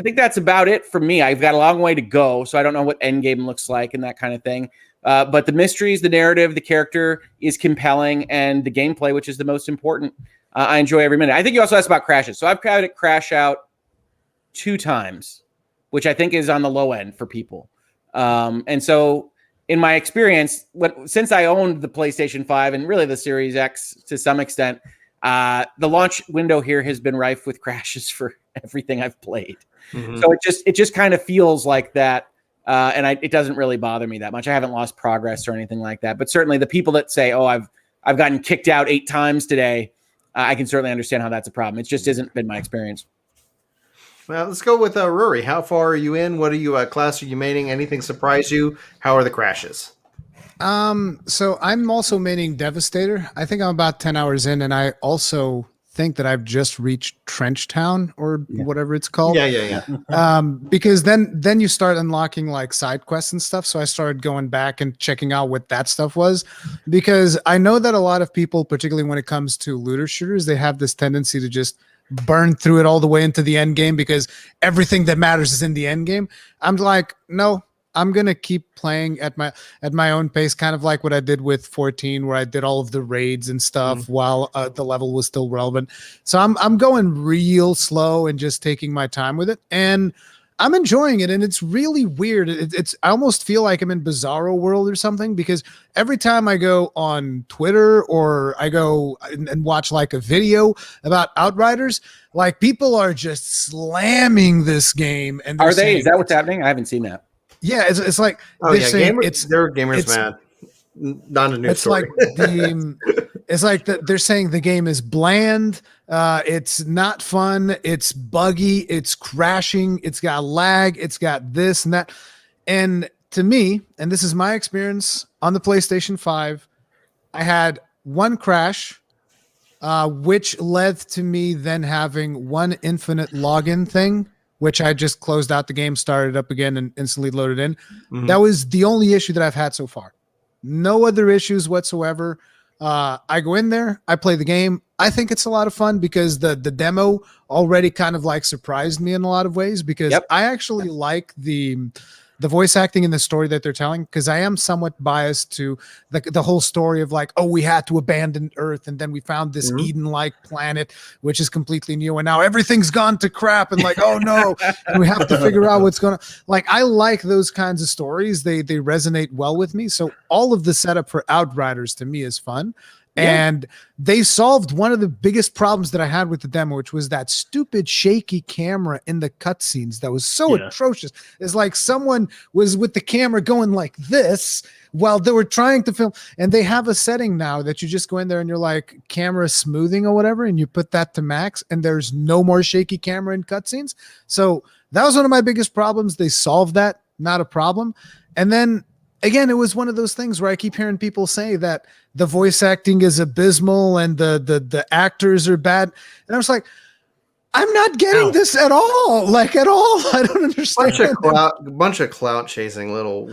think that's about it for me. I've got a long way to go, so I don't know what endgame looks like and that kind of thing. But the mysteries, the narrative, the character is compelling, and the gameplay, which is the most important, I enjoy every minute. I think you also asked about crashes. So I've had it crash out 2 times, which I think is on the low end for people. And so in my experience, since I owned the PlayStation 5 and really the Series X to some extent, the launch window here has been rife with crashes for everything I've played. So it just kind of feels like that. And it doesn't really bother me that much. I haven't lost progress or anything like that, but certainly the people that say, oh, I've gotten kicked out 8 times today. I can certainly understand how that's a problem. It just hasn't been my experience. Well, let's go with Rory. How far are you in? What are you class are you maining? Anything surprise you? How are the crashes? So I'm also maining Devastator. I think I'm about 10 hours in, and I also think that I've just reached Trench Town or whatever it's called. Yeah. Because then you start unlocking like side quests and stuff. So I started going back and checking out what that stuff was, because I know that a lot of people, particularly when it comes to looter shooters, they have this tendency to just burn through it all the way into the end game because everything that matters is in the end game. I'm like, no, I'm gonna keep playing at my own pace, kind of like what I did with 14, where I did all of the raids and stuff while the level was still relevant. So I'm going real slow and just taking my time with it, and I'm enjoying it. And it's really weird. It's I almost feel like I'm in Bizarro World or something, because every time I go on Twitter or I go and watch like a video about Outriders, like people are just slamming this game. And are they? Is that what's happening? I haven't seen that. Yeah, it's like they're gamers mad. Not a new it's story. Like they're saying the game is bland. It's not fun. It's buggy. It's crashing. It's got lag. It's got this and that. And to me, and this is my experience on the PlayStation 5, I had one crash, which led to me then having one infinite login thing, which I just closed out the game, started up again, and instantly loaded in. That was the only issue that I've had so far. No other issues whatsoever. I go in there, I play the game. I think it's a lot of fun because the demo already kind of like surprised me in a lot of ways, because I actually like the voice acting and the story that they're telling, because I am somewhat biased to the whole story of like, oh, we had to abandon Earth and then we found this Eden-like planet, which is completely new, and now everything's gone to crap, and like, oh no, and we have to figure out what's going on. Like, I like those kinds of stories. They resonate well with me. So all of the setup for Outriders to me is fun. And they solved one of the biggest problems that I had with the demo, which was that stupid shaky camera in the cutscenes that was so atrocious. It's like someone was with the camera going like this while they were trying to film. And they have a setting now that you just go in there and you're like camera smoothing or whatever, and you put that to max, and there's no more shaky camera in cutscenes. So that was one of my biggest problems. They solved that, not a problem. And then again, it was one of those things where I keep hearing people say that the voice acting is abysmal and the actors are bad. And I was like, I'm not getting this at all. Like, at all. I don't understand. Bunch of clout chasing little,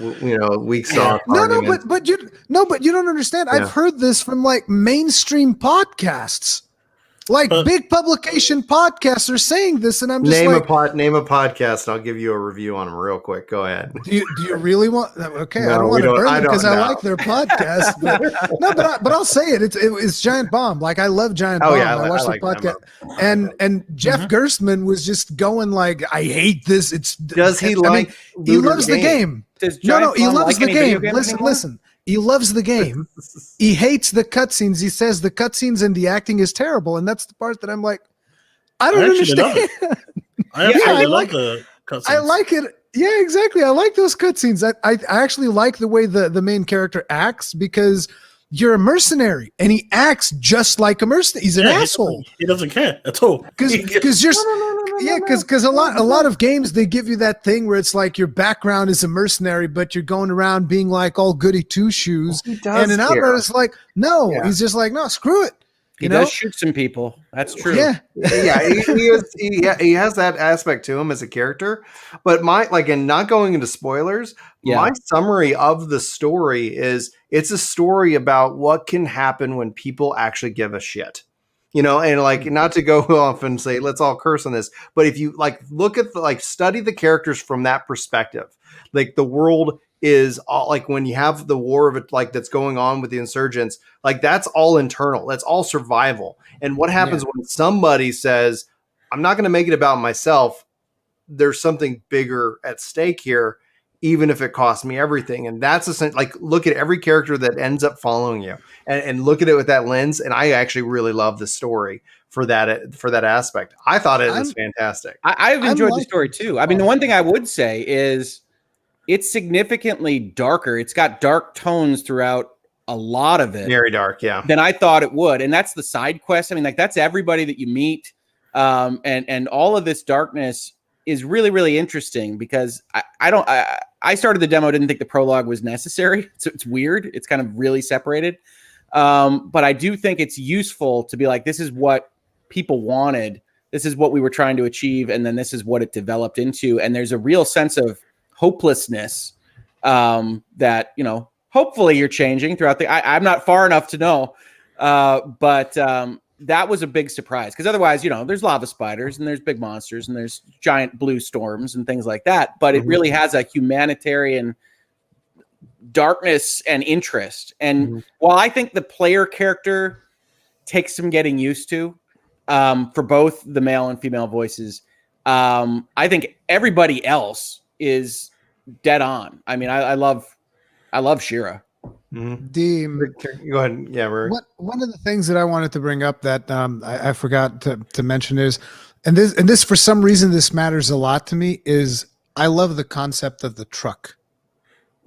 weak sauce. But you don't understand. I've heard this from like mainstream podcasts. Like big publication podcasts are saying this, and I'm just name a podcast, and I'll give you a review on them real quick. Go ahead. Do you really want? Okay, no, I don't want to burn them because I like their podcast. But I'll say it. It's Giant Bomb. Like, I love Giant Bomb. Yeah, I watched the podcast, and Jeff Gerstmann was just going like, I hate this. He loves the game. He loves the game. Listen. He loves the game. He hates the cutscenes. He says the cutscenes and the acting is terrible, and that's the part that I'm like, I don't understand. I love the cutscenes. I like it. Yeah, exactly. I like those cutscenes. I actually like the way the main character acts, because you're a mercenary, and he acts just like a mercenary. He's an asshole. He doesn't care at all. Because you're because a lot of games, they give you that thing where it's like your background is a mercenary, but you're going around being like all goody two shoes. And an Outriders is like, no, he's just like, no, screw it. He does shoot some people. That's true. Yeah. He has that aspect to him as a character. But and not going into spoilers, my summary of the story is it's a story about what can happen when people actually give a shit. And like, not to go off and say, let's all curse on this, but if you like look at study the characters from that perspective, like the world is all like, when you have the war of it, like that's going on with the insurgents, like that's all internal, that's all survival. And what happens when somebody says, I'm not going to make it about myself, there's something bigger at stake here, even if it costs me everything. And that's like, look at every character that ends up following you and look at it with that lens. And I actually really love the story for that aspect. I thought it was fantastic. I've enjoyed the story too. I mean, the one thing I would say is it's significantly darker. It's got dark tones throughout a lot of it. Very dark, than I thought it would. And that's the side quest. I mean, like, that's everybody that you meet. And all of this darkness is really, really interesting because I started the demo, didn't think the prologue was necessary. So it's weird. It's kind of really separated. But I do think it's useful to be like, this is what people wanted. This is what we were trying to achieve. And then this is what it developed into. And there's a real sense of hopelessness that, hopefully you're changing throughout I'm not far enough to know. But that was a big surprise because otherwise, there's lava spiders and there's big monsters and there's giant blue storms and things like that. But it really has a humanitarian darkness and interest. And while I think the player character takes some getting used to for both the male and female voices, I think everybody else is dead on. I mean, I love Shira. Mm-hmm. Go ahead. Yeah, one of the things that I wanted to bring up that I forgot to mention is, and this for some reason this matters a lot to me, is I love the concept of the truck.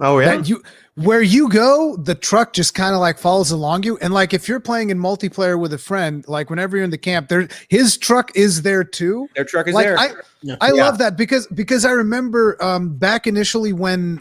Oh yeah. Where you go, the truck just kind of like follows along you. And like if you're playing in multiplayer with a friend, like whenever you're in the camp, his truck is there too. Their truck is like, there. I love that because I remember back initially when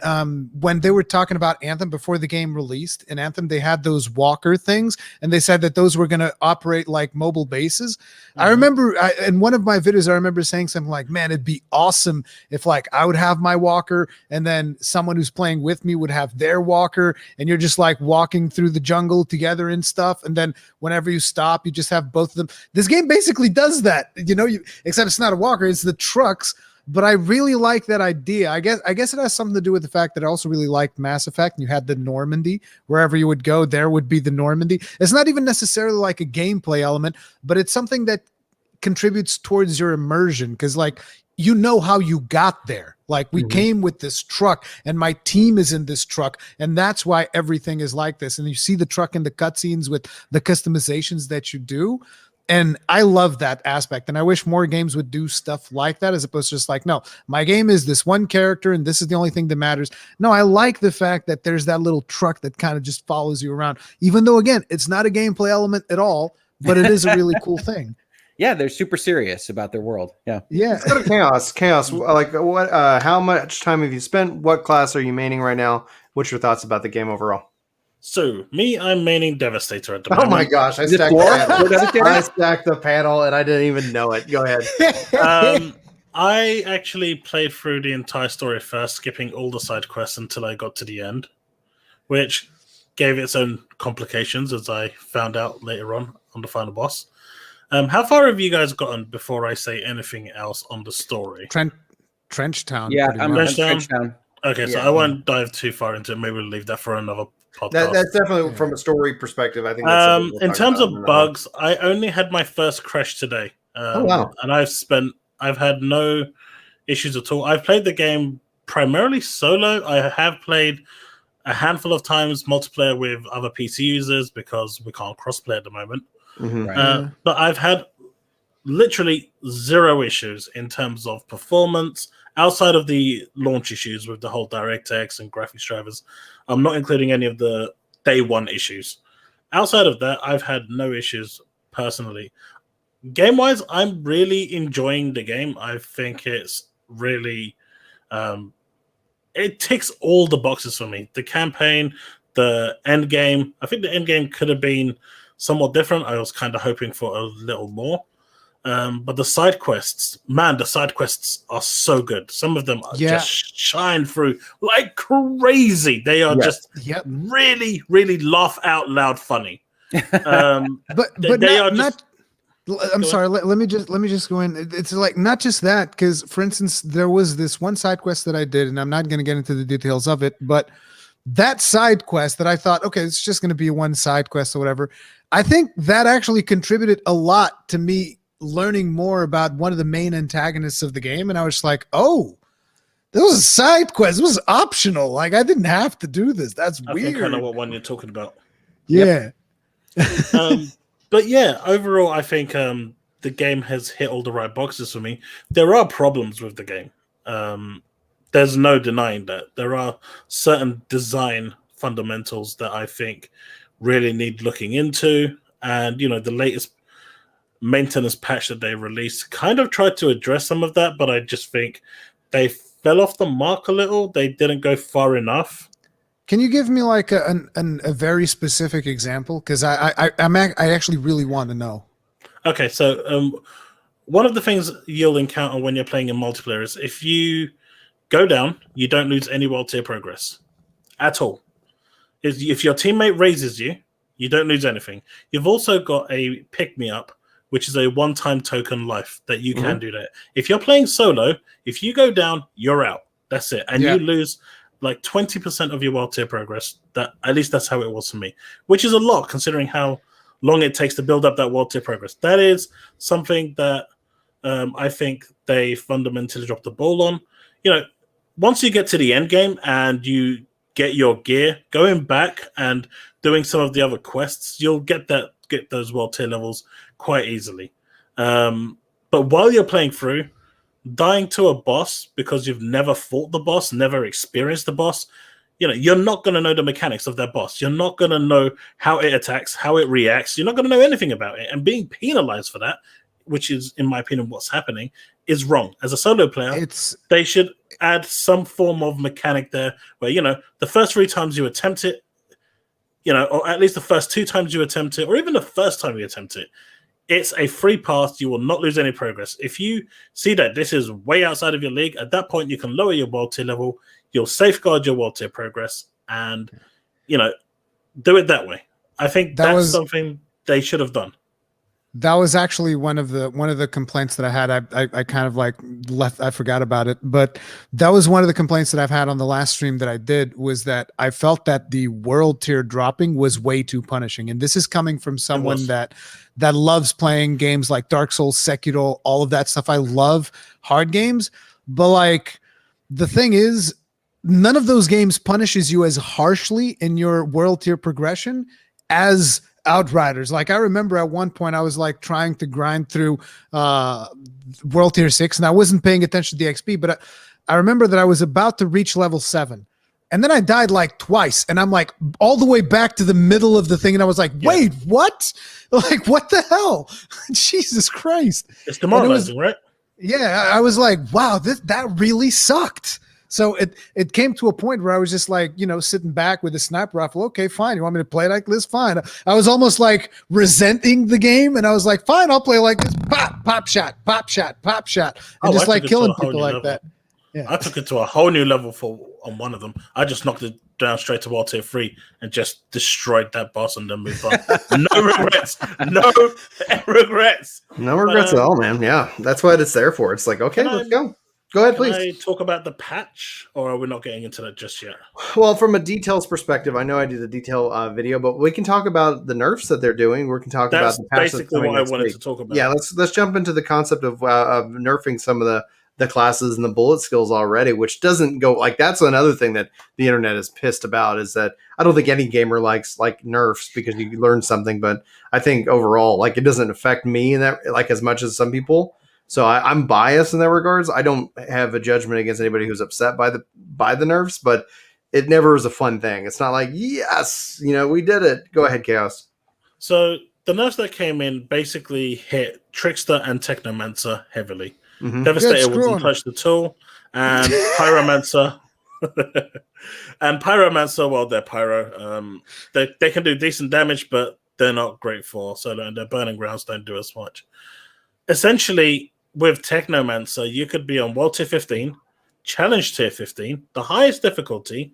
they were talking about Anthem before the game released. In Anthem, they had those walker things, and they said that those were going to operate like mobile bases. I remember in one of my videos, I remember saying something like, "Man, it'd be awesome if like I would have my walker, and then someone who's playing with me would have their walker, and you're just like walking through the jungle together and stuff. And then whenever you stop, you just have both of them." This game basically does that, except it's not a walker; it's the trucks. But I really like that idea. I guess it has something to do with the fact that I also really liked Mass Effect. And you had the Normandy. Wherever you would go, there would be the Normandy. It's not even necessarily like a gameplay element, but it's something that contributes towards your immersion because, like, how you got there. Like, we came with this truck, and my team is in this truck, and that's why everything is like this. And you see the truck in the cutscenes with the customizations that you do. And I love that aspect. And I wish more games would do stuff like that as opposed to just like, no, my game is this one character and this is the only thing that matters. No, I like the fact that there's that little truck that kind of just follows you around, even though, again, it's not a gameplay element at all, but it is a really cool thing. Yeah, they're super serious about their world. Yeah. Let's go to Chaos. Like, what? How much time have you spent? What class are you maining right now? What's your thoughts about the game overall? So, I'm maining Devastator at the moment. Oh my gosh, I stacked the panel and I didn't even know it. Go ahead. I actually played through the entire story first, skipping all the side quests until I got to the end, which gave its own complications, as I found out later on the final boss. How far have you guys gotten before I say anything else on the story? Trench Town. Yeah, I'm Trench Town. Okay, so I won't dive too far into it. Maybe we'll leave that for another podcast. That's definitely from a story perspective. I think. In terms of bugs, I only had my first crash today. Oh wow! And I've had no issues at all. I've played the game primarily solo. I have played a handful of times multiplayer with other PC users because we can't crossplay at the moment. Right. But I've had literally zero issues in terms of performance outside of the launch issues with the whole DirectX and graphics drivers. I'm not including any of the day one issues. Outside of that, I've had no issues personally. Game-wise, I'm really enjoying the game. I think it's really... it ticks all the boxes for me. The campaign, the end game. I think the end game could have been somewhat different. I was kind of hoping for a little more. But the side quests, man, the side quests are so good. Some of them just shine through like crazy. They are just really, really laugh out loud funny. But they are not. I'm sorry. Let me just go in. It's like not just that, because for instance, there was this one side quest that I did, and I'm not going to get into the details of it, but that side quest that I thought, okay, it's just going to be one side quest or whatever. I think that actually contributed a lot to me learning more about one of the main antagonists of the game, and I was just like, oh, this was a side quest. It was optional. Like I didn't have to do this. That's weird. I think I know what one you're talking about. Yeah. But yeah, overall, I think the game has hit all the right boxes for me. There are problems with the game. There's no denying that. There are certain design fundamentals that I think really need looking into. And, you know, the latest maintenance patch that they released kind of tried to address some of that, but I just think they fell off the mark a little. They didn't go far enough. Can you give me like a very specific example? Because I actually really want to know. Okay, so one of the things you'll encounter when you're playing in multiplayer is if you go down, you don't lose any world tier progress at all. If your teammate raises you, you don't lose anything. You've also got a pick-me-up, which is a one-time token life that you can do that. If you're playing solo, if you go down, you're out. That's it. And you lose like 20% of your world tier progress. That at least that's how it was for me, which is a lot considering how long it takes to build up that world tier progress. That is something that I think they fundamentally dropped the ball on. Once you get to the end game and you get your gear, going back and doing some of the other quests, you'll get those world tier levels quite easily. But while you're playing through, dying to a boss because you've never fought the boss, never experienced the boss, you're not going to know the mechanics of that boss. You're not going to know how it attacks, how it reacts. You're not going to know anything about it. And being penalized for that, which is, in my opinion, what's happening, is wrong. As a solo player, they should add some form of mechanic there where, the first 3 times you attempt it, or at least the first 2 times you attempt it, or even the first time you attempt it, it's a free path. You will not lose any progress. If you see that this is way outside of your league, at that point, you can lower your world tier level. You'll safeguard your world tier progress and, do it that way. I think that's something they should have done. That was actually one of the complaints that I had. I kind of like I forgot about it, but that was one of the complaints that I've had on the last stream that I did, was that I felt that the world tier dropping was way too punishing. And this is coming from someone that loves playing games like Dark Souls, Sekiro, all of that stuff. I love hard games, but like the thing is, none of those games punishes you as harshly in your world tier progression as Outriders. Like I remember at one point I was like trying to grind through World Tier 6 and I wasn't paying attention to the XP, but I remember that I was about to reach level 7 and then I died like twice and I'm like all the way back to the middle of the thing and I was like, wait, what? Like what the hell? Jesus Christ. It's demoralizing, right? Yeah, I was like, wow, that really sucked. So it came to a point where I was just like, sitting back with a sniper rifle. Okay, fine. You want me to play like this? Fine. I was almost like resenting the game, and I was like, fine, I'll play like this. Pop shot, and just like killing people like that. Yeah. I took it to a whole new level on one of them. I just knocked it down straight to World Tier 3 and just destroyed that boss and then moved on. No regrets. No regrets. No regrets at all, man. Yeah, that's what it's there for. It's like, okay, let's go. Go ahead, please. Can I talk about the patch, or are we not getting into that just yet? Well, from a details perspective, I know I did the detail video, but we can talk about the nerfs that they're doing. We can talk about the patch. That's basically what I wanted to talk about. Yeah, let's jump into the concept of nerfing some of the classes and the bullet skills already, which doesn't go like that's another thing that the internet is pissed about, is that I don't think any gamer likes like nerfs because you learn something, but I think overall like it doesn't affect me in that like as much as some people. So I'm biased in that regards. I don't have a judgment against anybody who's upset by the nerfs, but it never was a fun thing. It's not like, yes, we did it. Go ahead, Chaos. So the nerfs that came in basically hit Trickster and Technomancer heavily. Mm-hmm. Devastator wasn't touched at all. And Pyromancer well, they're Pyro. They can do decent damage, but they're not great for solo, and their Burning Grounds don't do as much. Essentially, with Technomancer, you could be on World Tier 15, Challenge Tier 15, the highest difficulty,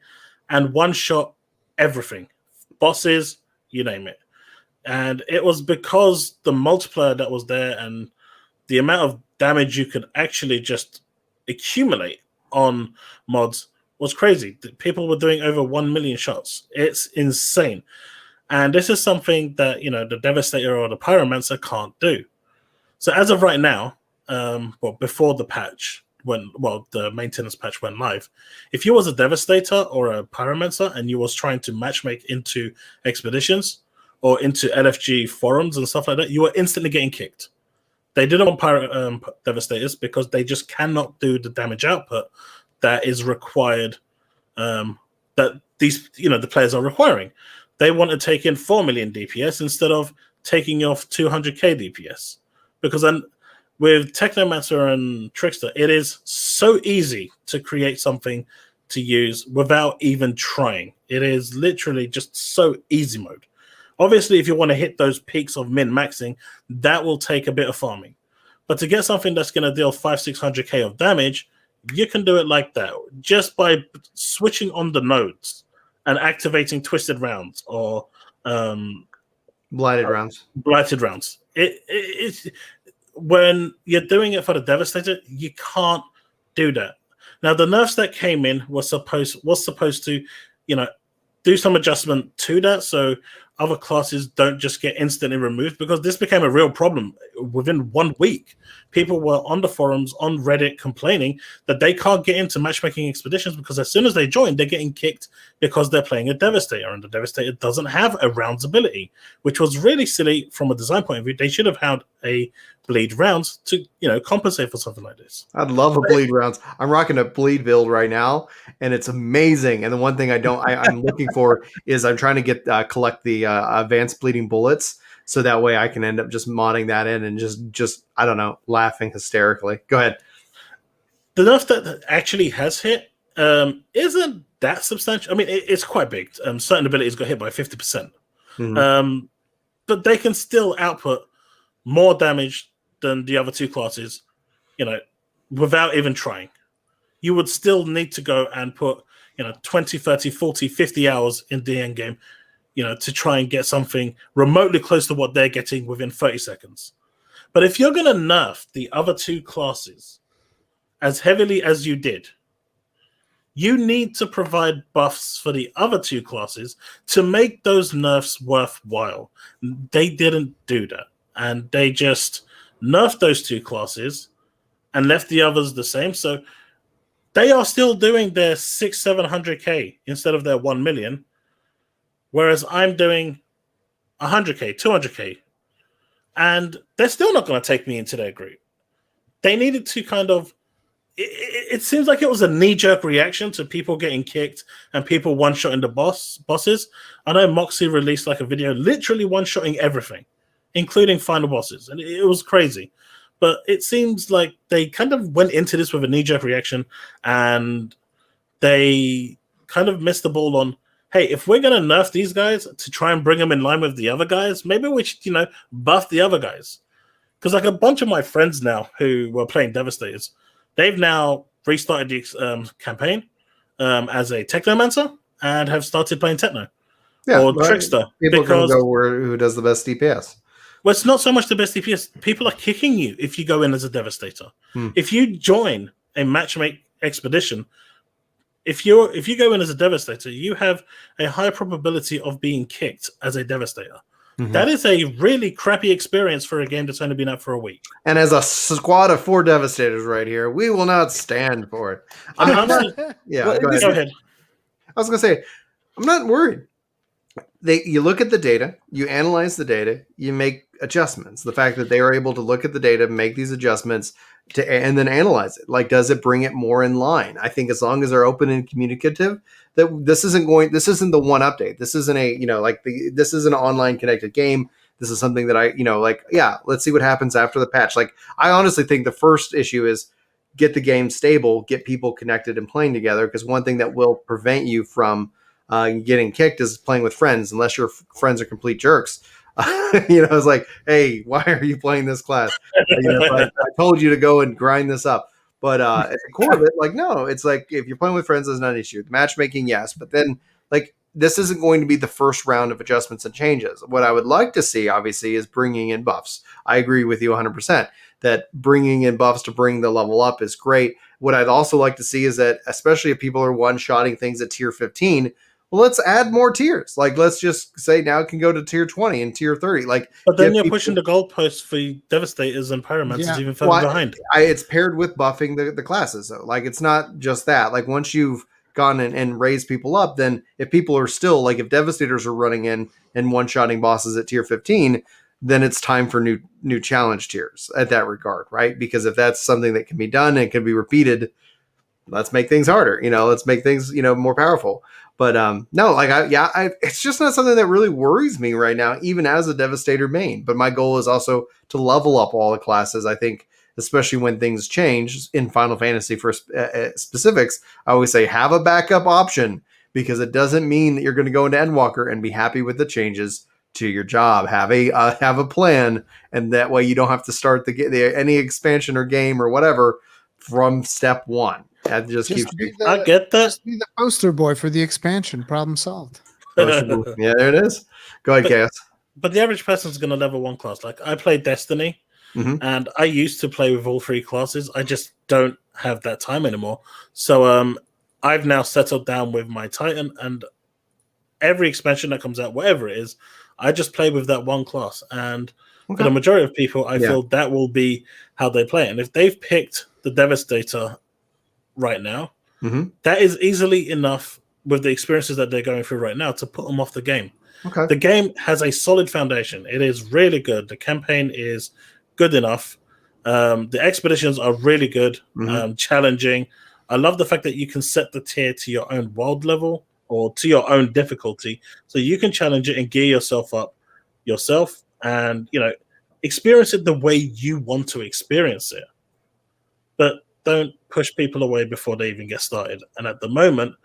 and one-shot everything. Bosses, you name it. And it was because the multiplier that was there and the amount of damage you could actually just accumulate on mods was crazy. People were doing over 1 million shots. It's insane. And this is something that, the Devastator or the Pyromancer can't do. So as of right now, before the patch, the maintenance patch went live, if you was a Devastator or a Pyromancer and you was trying to matchmake into expeditions or into LFG forums and stuff like that, you were instantly getting kicked. They didn't want Devastators because they just cannot do the damage output that is required, that these, the players are requiring. They want to take in 4 million DPS instead of taking off 200k DPS. because then with Technomancer and Trickster, it is so easy to create something to use without even trying. It is literally just so easy mode. Obviously, if you want to hit those peaks of min-maxing, that will take a bit of farming. But to get something that's going to deal 500-600k of damage, you can do it like that, just by switching on the nodes and activating Twisted Rounds or Blighted rounds. Blighted Rounds. It's when you're doing it for the Devastator, you can't do that. Now, the nerfs that came in was supposed to, do some adjustment to that, so other classes don't just get instantly removed, because this became a real problem within 1 week. People were on the forums, on Reddit, complaining that they can't get into matchmaking expeditions because as soon as they join, they're getting kicked because they're playing a Devastator, and the Devastator doesn't have a rounds ability, which was really silly from a design point of view. They should have had a bleed rounds to compensate for something like this. I'd love a bleed rounds. I'm rocking a bleed build right now, and it's amazing. And the one thing I'm looking for is I'm trying to collect the advanced bleeding bullets, so that way I can end up just modding that in and just I don't know, laughing hysterically. Go ahead. The nerf that actually has hit isn't that substantial. I mean, it's quite big. Certain abilities got hit by 50%, but they can still output more damage than the other two classes, without even trying. You would still need to go and put 20, 30, 40, 50 hours in the end game, to try and get something remotely close to what they're getting within 30 seconds. But if you're going to nerf the other two classes as heavily as you did, you need to provide buffs for the other two classes to make those nerfs worthwhile. They didn't do that. And they just nerfed those two classes and left the others the same. So they are still doing their 600-700k instead of their 1 million. Whereas I'm doing 100k, 200k, and they're still not going to take me into their group. They needed to kind of. It seems like it was a knee-jerk reaction to people getting kicked and people one-shotting the bosses. I know Moxie released like a video literally one-shotting everything, including final bosses, and it was crazy. But it seems like they kind of went into this with a knee-jerk reaction, and they kind of missed the ball on, hey, if we're going to nerf these guys to try and bring them in line with the other guys, maybe we should, buff the other guys. Because like a bunch of my friends now who were playing Devastators, they've now restarted the campaign as a Technomancer and have started playing Techno or Trickster. People can go who does the best DPS. Well, it's not so much the best DPS. People are kicking you if you go in as a Devastator. If you join a matchmake expedition, if you go in as a Devastator, you have a high probability of being kicked as a Devastator. That is a really crappy experience for a game that's only been out for a week. And as a squad of 4 Devastators right here, we will not stand for it. Go ahead. I was going to say, I'm not worried. You look at the data, you analyze the data, you make adjustments. The fact that they are able to look at the data, make these adjustments, and then analyze it. Like, does it bring it more in line? I think as long as they're open and communicative, that this isn't the one update. This isn't this is an online connected game. This is something that let's see what happens after the patch. Like, I honestly think the first issue is get the game stable, get people connected and playing together. Because one thing that will prevent you from getting kicked is playing with friends, unless your friends are complete jerks. It's like, hey, why are you playing this class? I told you to go and grind this up. But at the core of it, no, it's like if you're playing with friends, it's not an issue. Matchmaking, yes, but then this isn't going to be the first round of adjustments and changes. What I would like to see, obviously, is bringing in buffs. I agree with you 100% that bringing in buffs to bring the level up is great. What I'd also like to see is that, especially if people are one-shotting things at tier 15, well, let's add more tiers. Let's just say now it can go to tier 20 and tier 30. But then you're pushing the goalposts for Devastators and Pyromancers even further behind. It's paired with buffing the classes, though. It's not just that. Once you've gone and raised people up, then if people are still, if Devastators are running in and one-shotting bosses at tier 15, then it's time for new challenge tiers at that regard, right? Because if that's something that can be done and can be repeated, let's make things harder. Let's make things more powerful. But no, like it's just not something that really worries me right now, even as a Devastator main. But my goal is also to level up all the classes. I think, especially when things change in Final Fantasy for specifics, I always say have a backup option, because it doesn't mean that you're going to go into Endwalker and be happy with the changes to your job. Have a plan, and that way you don't have to start any expansion or game or whatever from step one. That just keeps I get that. Just be the poster boy for the expansion. Problem solved. Yeah, there it is. Go ahead, Chaos. But the average person's going to level one class. Like, I play Destiny, and I used to play with all three classes. I just don't have that time anymore. So I've now settled down with my Titan, and every expansion that comes out, whatever it is, I just play with that one class. And for the majority of people, I feel that will be how they play. And if they've picked the Devastator right now, that is easily enough with the experiences that they're going through right now to put them off the game. Okay. The game has a solid foundation. It is really good. The campaign is good enough. The expeditions are really good, challenging. I love the fact that you can set the tier to your own world level or to your own difficulty, so you can challenge it and gear yourself up yourself and experience it the way you want to experience it. But don't push people away before they even get started. And at the moment,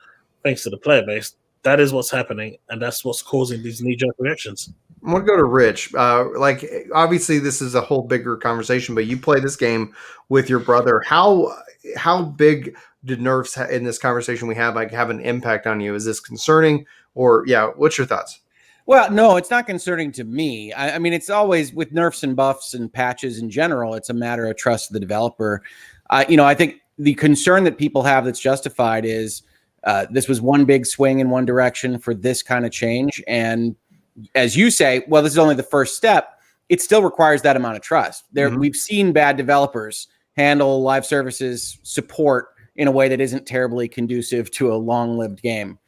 thanks to the player base, that is what's happening, and that's what's causing these knee-jerk reactions. I want to go to Rich. Obviously, this is a whole bigger conversation, but you play this game with your brother. How big did nerfs in this conversation we have have an impact on you? Is this concerning, or what's your thoughts? Well, no, it's not concerning to me. I mean, it's always with nerfs and buffs and patches in general, it's a matter of trust of the developer. I think the concern that people have that's justified is this was one big swing in one direction for this kind of change. And as you say, well, this is only the first step. It still requires that amount of trust. We've seen bad developers handle live services support in a way that isn't terribly conducive to a long-lived game.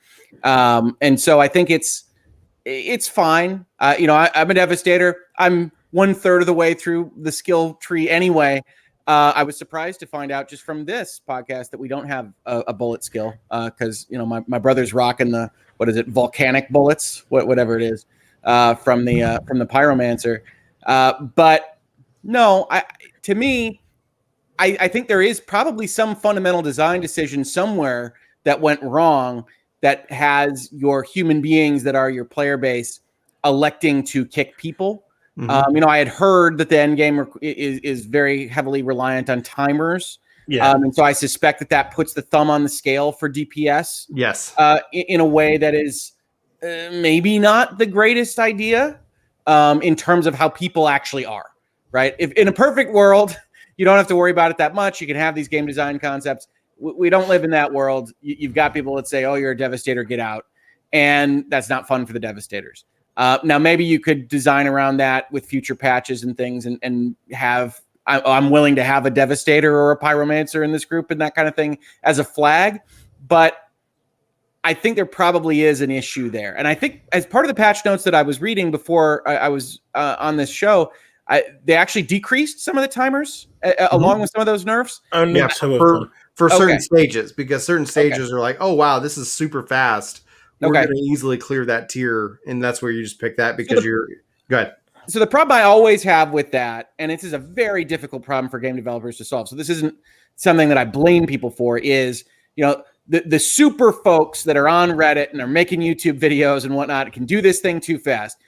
And so I think it's fine. I'm a Devastator. I'm 1/3 of the way through the skill tree anyway. I was surprised to find out just from this podcast that we don't have a bullet skill because my brother's rocking the volcanic bullets, whatever it is, from the pyromancer. But no, to me, I think there is probably some fundamental design decision somewhere that went wrong that has your human beings that are your player base electing to kick people. I had heard that the end game is very heavily reliant on timers. And so I suspect that puts the thumb on the scale for DPS. Yes. In a way that is maybe not the greatest idea in terms of how people actually are, right? If in a perfect world, you don't have to worry about it that much. You can have these game design concepts. We don't live in that world. You've got people that say, oh, you're a Devastator, get out. And that's not fun for the Devastators. Now, maybe you could design around that with future patches and things and have, I'm willing to have a Devastator or a Pyromancer in this group and that kind of thing as a flag. But I think there probably is an issue there. And I think as part of the patch notes that I was reading before I was on this show, they actually decreased some of the timers along with some of those nerfs. Only for certain stages, because certain stages are like, oh, wow, this is super fast. We're going to easily clear that tier, and that's where you just pick that because you're – go ahead. So the problem I always have with that, and this is a very difficult problem for game developers to solve, so this isn't something that I blame people for, is, the super folks that are on Reddit and are making YouTube videos and whatnot can do this thing too fast.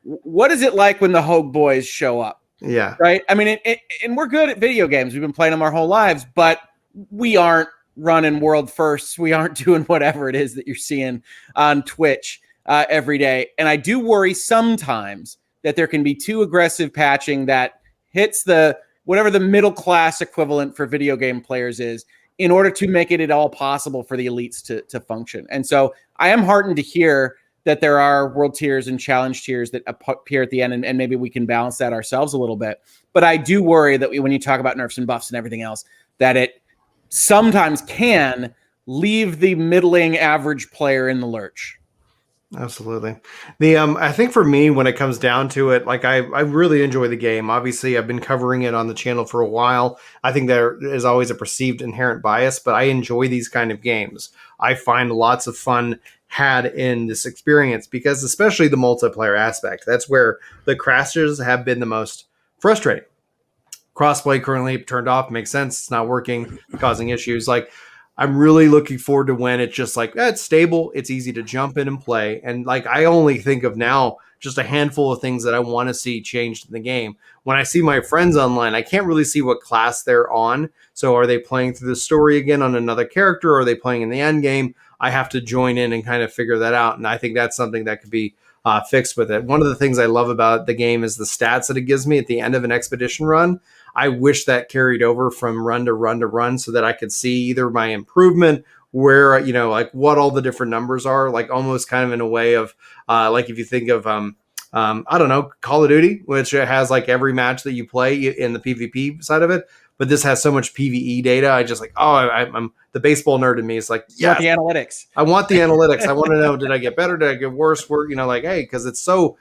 What is it like when the Hogue Boys show up? Yeah. Right? I mean, and we're good at video games. We've been playing them our whole lives, but we aren't running world firsts. We aren't doing whatever it is that you're seeing on Twitch every day. And I do worry sometimes that there can be too aggressive patching that hits whatever the middle class equivalent for video game players is in order to make it at all possible for the elites to function. And so I am heartened to hear that there are world tiers and challenge tiers that appear at the end, and maybe we can balance that ourselves a little bit. But I do worry that when you talk about nerfs and buffs and everything else, that it sometimes can leave the middling average player in the lurch. Absolutely. The I think for me, when it comes down to it, like I really enjoy the game. Obviously, I've been covering it on the channel for a while. I think there is always a perceived inherent bias, but I enjoy these kind of games. I find lots of fun had in this experience because especially the multiplayer aspect. That's where the crashes have been the most frustrating. Crossplay currently turned off, makes sense. It's not working, causing issues. Like I'm really looking forward to when it's just like it's stable, it's easy to jump in and play. And like I only think of now just a handful of things that I want to see changed in the game. When I see my friends online, I can't really see what class they're on. So are they playing through the story again on another character, or are they playing in the end game? I have to join in and kind of figure that out. And I think that's something that could be fixed with it. One of the things I love about the game is the stats that it gives me at the end of an expedition run. I wish that carried over from run to run to run so that I could see either my improvement, where, you know, like what all the different numbers are, like almost kind of in a way of like if you think of, I don't know, Call of Duty, which has like every match that you play in the PvP side of it. But this has so much PvE data. I just like, I'm the baseball nerd in me. It's like, yeah, the analytics. I want the analytics. I want to know, did I get better? Did I get worse? Where, you know, like, hey, because it's so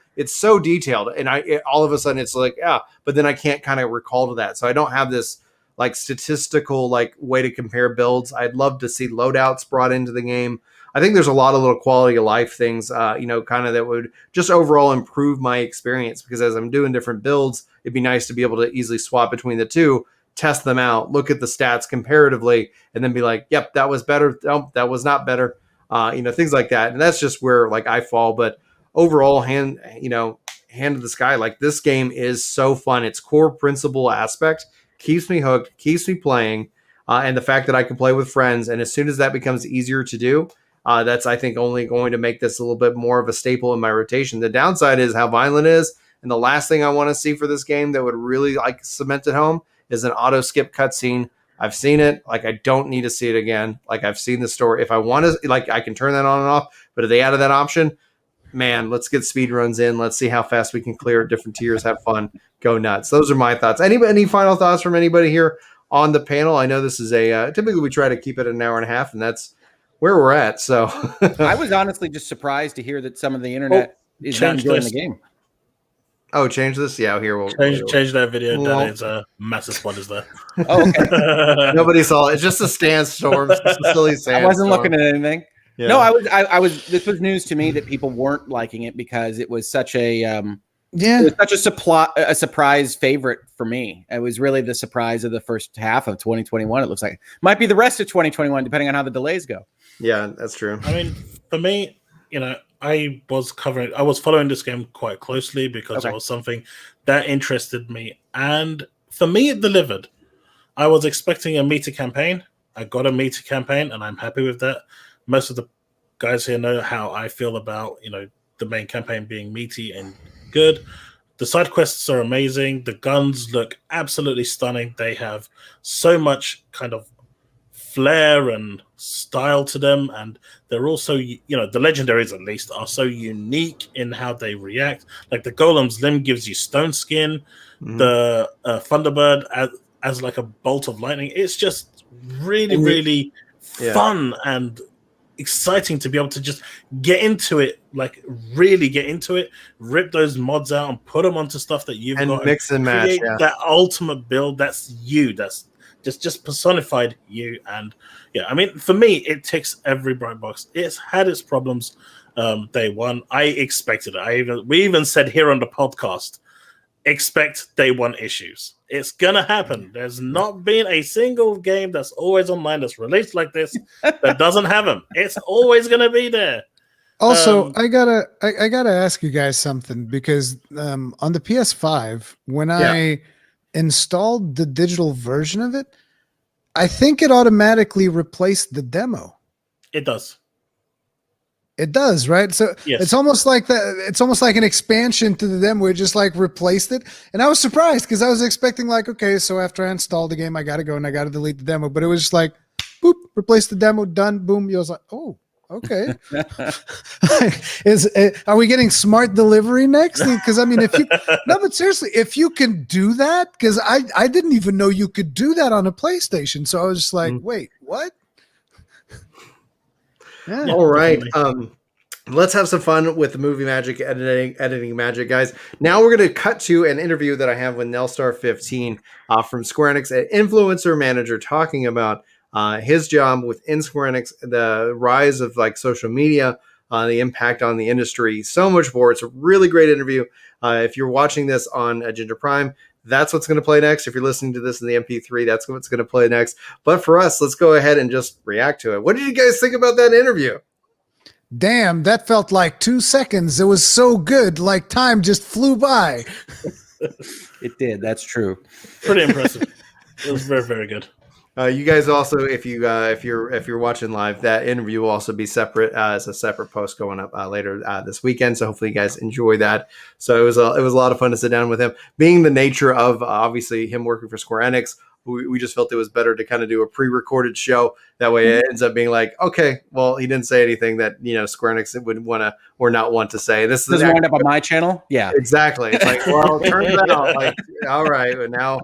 detailed, and all of a sudden it's like, yeah, but then I can't kind of recall to that. So I don't have this like statistical like way to compare builds. I'd love to see loadouts brought into the game. I think there's a lot of little quality of life things, you know, kind of that would just overall improve my experience, because as I'm doing different builds, it'd be nice to be able to easily swap between the two, test them out, look at the stats comparatively, and then be like, yep, that was better. Nope, that was not better. You know, things like that. And that's just where like I fall. But overall, hand to the sky, like this game is so fun. Its core principle aspect keeps me hooked, keeps me playing. And the fact that I can play with friends. And as soon as that becomes easier to do, that's, I think, only going to make this a little bit more of a staple in my rotation. The downside is how violent it is. And the last thing I want to see for this game that would really like cement it home is an auto skip cutscene. I've seen it. Like, I don't need to see it again. Like, I've seen the story. If I want to, like, I can turn that on and off. But if they added that option, man, let's get speed runs in. Let's see how fast we can clear different tiers. Have fun. Go nuts. Those are my thoughts. Any final thoughts from anybody here on the panel? I know this is typically we try to keep it an hour and a half, and that's where we're at. So I was honestly just surprised to hear that some of the internet is not enjoying the game. Oh, change this? Yeah, here we'll change that video. Well, that is a massive spoilers there. Oh, okay. Nobody saw it. It's just a sandstorm. It's just a silly sandstorm. I wasn't looking at anything. Yeah. No, I was. This was news to me that people weren't liking it because it was such a it was such a surprise favorite for me. It was really the surprise of the first half of 2021. It looks like might be the rest of 2021, depending on how the delays go. Yeah, that's true. I mean, for me, you know, I was following this game quite closely because it was something that interested me. And for me, it delivered. I was expecting a meaty campaign. I got a meaty campaign, and I'm happy with that. Most of the guys here know how I feel about, you know, the main campaign being meaty and good. The side quests are amazing. The guns look absolutely stunning. They have so much kind of flair and style to them, and they're also, you know, the legendaries at least are so unique in how they react. Like the golem's limb gives you stone skin, the thunderbird as like a bolt of lightning. It's just really fun and exciting to be able to just get into it, like really get into it, rip those mods out and put them onto stuff that you've got, mix and match. That ultimate build, that's you. That's just personified you. And yeah, I mean, for me, it ticks every bright box. It's had its problems day one. I expected it. We even said here on the podcast, expect day one issues. It's gonna happen. There's not been a single game that's always online that's released like this that doesn't have them. It's always gonna be there. Also, I gotta ask you guys something, because on the PS5, when I installed the digital version of it, I think it automatically replaced the demo. It does. It does, right? So it's almost like that. It's almost like an expansion to the demo. It just like replaced it. And I was surprised because I was expecting like, okay, so after I installed the game, I got to go and I got to delete the demo. But it was just like, boop, replace the demo, done, boom. I was like, oh, okay. Are we getting smart delivery next? Because I mean, but seriously, if you can do that, because I didn't even know you could do that on a PlayStation. So I was just like, wait, what? Yeah, all right. Let's have some fun with the movie magic, editing magic, guys. Now we're going to cut to an interview that I have with Nelstar15 from Square Enix, an influencer manager, talking about his job within Square Enix, the rise of like social media, the impact on the industry, so much more. It's a really great interview. If you're watching this on Ginger Prime, that's what's going to play next. If you're listening to this in the MP3, that's what's going to play next. But for us, let's go ahead and just react to it. What did you guys think about that interview? Damn, that felt like 2 seconds. It was so good. Like time just flew by. It did. That's true. Pretty impressive. It was very, very good. You guys also, if you're watching live, that interview will also be separate as a separate post going up later this weekend. So hopefully you guys enjoy that. So it was a lot of fun to sit down with him. Being the nature of obviously him working for Square Enix, we just felt it was better to kind of do a pre-recorded show. That way it ends up being like, okay, well, he didn't say anything that, Square Enix would want to or not want to say. This doesn't wind up on my channel. Yeah, exactly. It's like, well, it turns out, like, all right, but now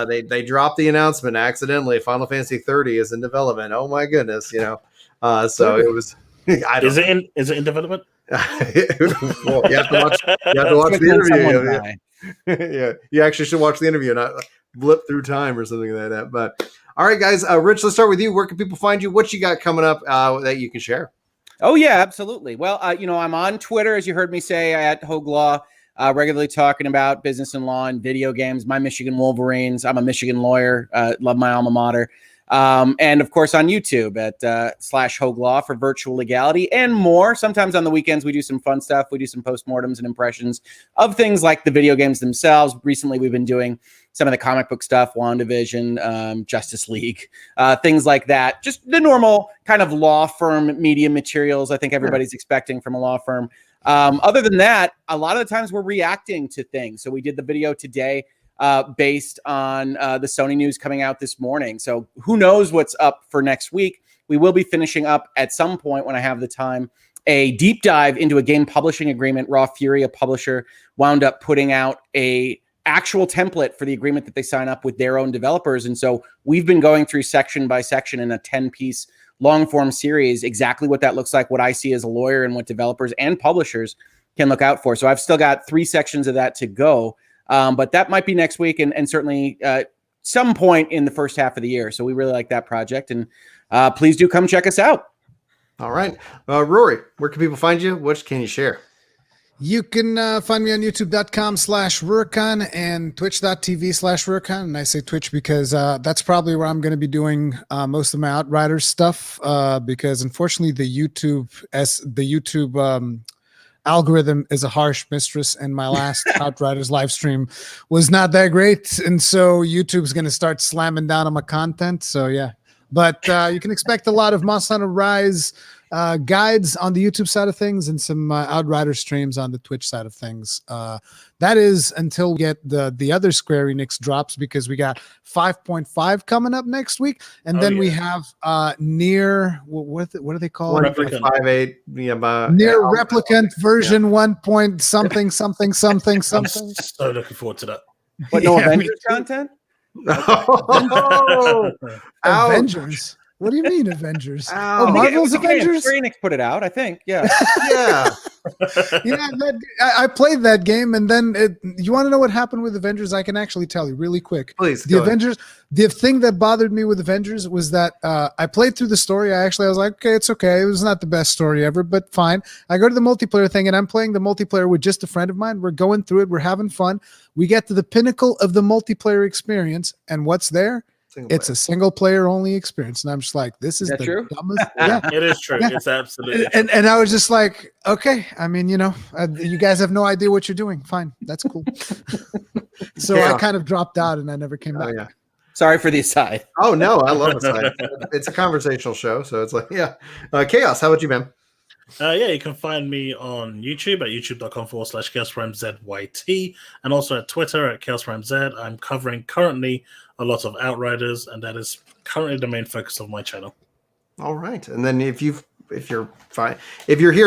they dropped the announcement accidentally. Final Fantasy 30 is in development. Oh my goodness, so it was. Is it in development? Well, you have to watch the interview. Yeah, you actually should watch the interview, not blip through time or something like that. But all right, guys, Rich, let's start with you. Where can people find you? What you got coming up that you can share? Oh yeah, absolutely. Well, I'm on Twitter, as you heard me say, at Hoglaw, regularly talking about business and law and video games. My Michigan Wolverines. I'm a Michigan lawyer. Love my alma mater. And of course on YouTube at /Hoglaw for virtual legality and more. Sometimes on the weekends we do some fun stuff. We do some postmortems and impressions of things like the video games themselves. Recently we've been doing some of the comic book stuff, WandaVision, Justice League, things like that. Just the normal kind of law firm media materials I think everybody's expecting from a law firm. Other than that, a lot of the times we're reacting to things. So we did the video today based on the Sony news coming out this morning. So who knows what's up for next week. We will be finishing up at some point when I have the time, a deep dive into a game publishing agreement. Raw Fury, a publisher, wound up putting out a actual template for the agreement that they sign up with their own developers. And so we've been going through section by section in a 10-piece long form series, exactly what that looks like, what I see as a lawyer and what developers and publishers can look out for. So I've still got 3 sections of that to go. But that might be next week and certainly some point in the first half of the year. So we really like that project. And please do come check us out. All right. Rory, where can people find you? What can you share? You can find me on youtube.com/Rurikon and twitch.tv/Rurikon. And I say Twitch because that's probably where I'm going to be doing most of my Outriders stuff because unfortunately the YouTube algorithm is a harsh mistress, and my last Outriders live stream was not that great, and so YouTube's going to start slamming down on my content. So yeah, but you can expect a lot of Monster Hunter Rise guides on the YouTube side of things and some Outriders streams on the Twitch side of things. That is until we get the other Square Enix drops, because we got 5.5 coming up next week, and then we have near what are they called? 1.58. Near Replicant version 1 point something. I'm so looking forward to that. But no Avengers content. Avengers. What do you mean Avengers? Oh, Marvel's Avengers? Square Enix put it out, I think. Yeah. Yeah. I played that game, and then you want to know what happened with Avengers? I can actually tell you really quick. Please. The Avengers, the thing that bothered me with Avengers was that I played through the story. I was like, okay, it's okay. It was not the best story ever, but fine. I go to the multiplayer thing, and I'm playing the multiplayer with just a friend of mine. We're going through it. We're having fun. We get to the pinnacle of the multiplayer experience, and what's there? It's a single player only experience. And I'm just like, this is the dumbest. Yeah. It is true. Yeah. It's absolutely and I was just like, okay, I mean, you guys have no idea what you're doing. Fine. That's cool. So I kind of dropped out and I never came back. Yeah. Sorry for the aside. Oh no, I love aside. It's a conversational show. So it's like, yeah. Chaos, how about you, man? You can find me on YouTube at youtube.com/ChaosPrimeZYT and also at Twitter at ChaosPrimeZ. I'm covering currently a lot of Outriders, and that is currently the main focus of my channel. All right. And then if you're here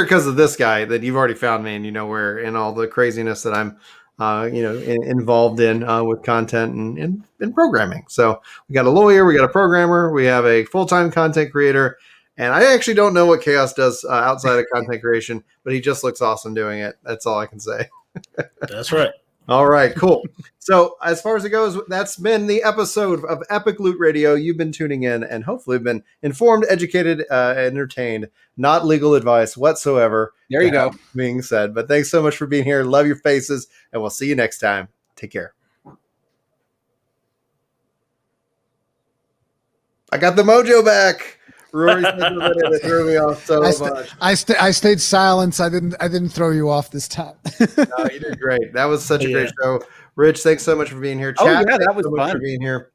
because of this guy, that you've already found me, and you know where in all the craziness that I'm involved in with content and programming. So we got a lawyer, we got a programmer, we have a full-time content creator, And I actually don't know what Chaos does outside of content creation, but he just looks awesome doing it. That's all I can say. That's right. All right, cool. So as far as it goes, that's been the episode of Epic Loot Radio. You've been tuning in and hopefully been informed, educated, entertained. Not legal advice whatsoever. There you go. Being said, but thanks so much for being here. Love your faces, and we'll see you next time. Take care. I got the mojo back. Rory said that threw me off so much. I stayed silent. I didn't throw you off this time. No, you did great. That was such a great show. Rich, thanks so much for being here. Chad, Chad, that was so fun. for being here.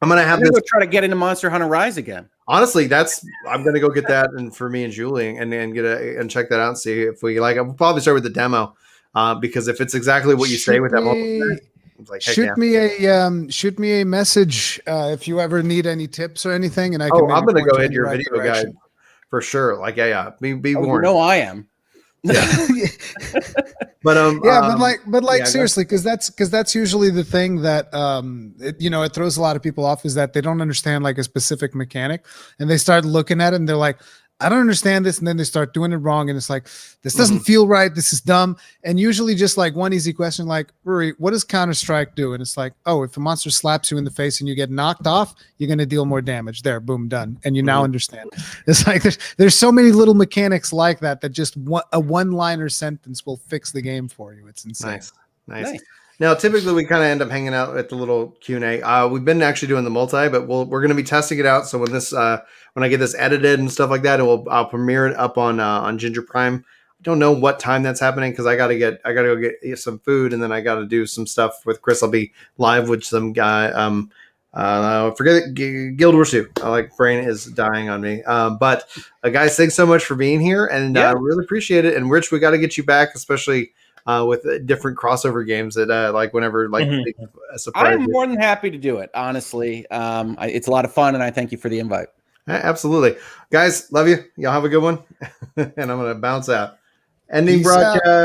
I'm gonna have I'm gonna this. go try to get into Monster Hunter Rise again. Honestly, I'm gonna go get that, and for me and Julie, and and check that out and see if we like. I'll probably start with the demo, because if it's exactly what you say with that multiplayer, it's like, shoot me a message if you ever need any tips or anything, and I can. I'm gonna go hit in your the right video direction. guide for sure. Like, be warned. No, I am. Yeah. But seriously, because that's usually the thing that it throws a lot of people off, is that they don't understand like a specific mechanic, and they start looking at it and they're like, I don't understand this, and then they start doing it wrong, and it's like, this doesn't feel right, this is dumb. And usually just like one easy question like, Rory, what does Counter-Strike do? And it's like, oh, if a monster slaps you in the face and you get knocked off, you're going to deal more damage. There, boom, done. And you now understand. It's like there's so many little mechanics like that just a one-liner sentence will fix the game for you. It's insane. Nice. Now, typically we kind of end up hanging out at the little Q&A. We've been actually doing the multi, but we're going to be testing it out. So when I get this edited and stuff like that, I'll premiere it up on Ginger Prime. I don't know what time that's happening because I gotta go get some food, and then I gotta do some stuff with Chris. I'll be live with some guy. Forget it, Guild Wars 2. Brain is dying on me. But guys, thanks so much for being here, and I really appreciate it. And Rich, we got to get you back, especially with different crossover games that whenever I'm more than happy to do it. Honestly, it's a lot of fun, and I thank you for the invite. Absolutely, guys, love you. Y'all have a good one, and I'm gonna bounce out. Ending Peace broadcast. out.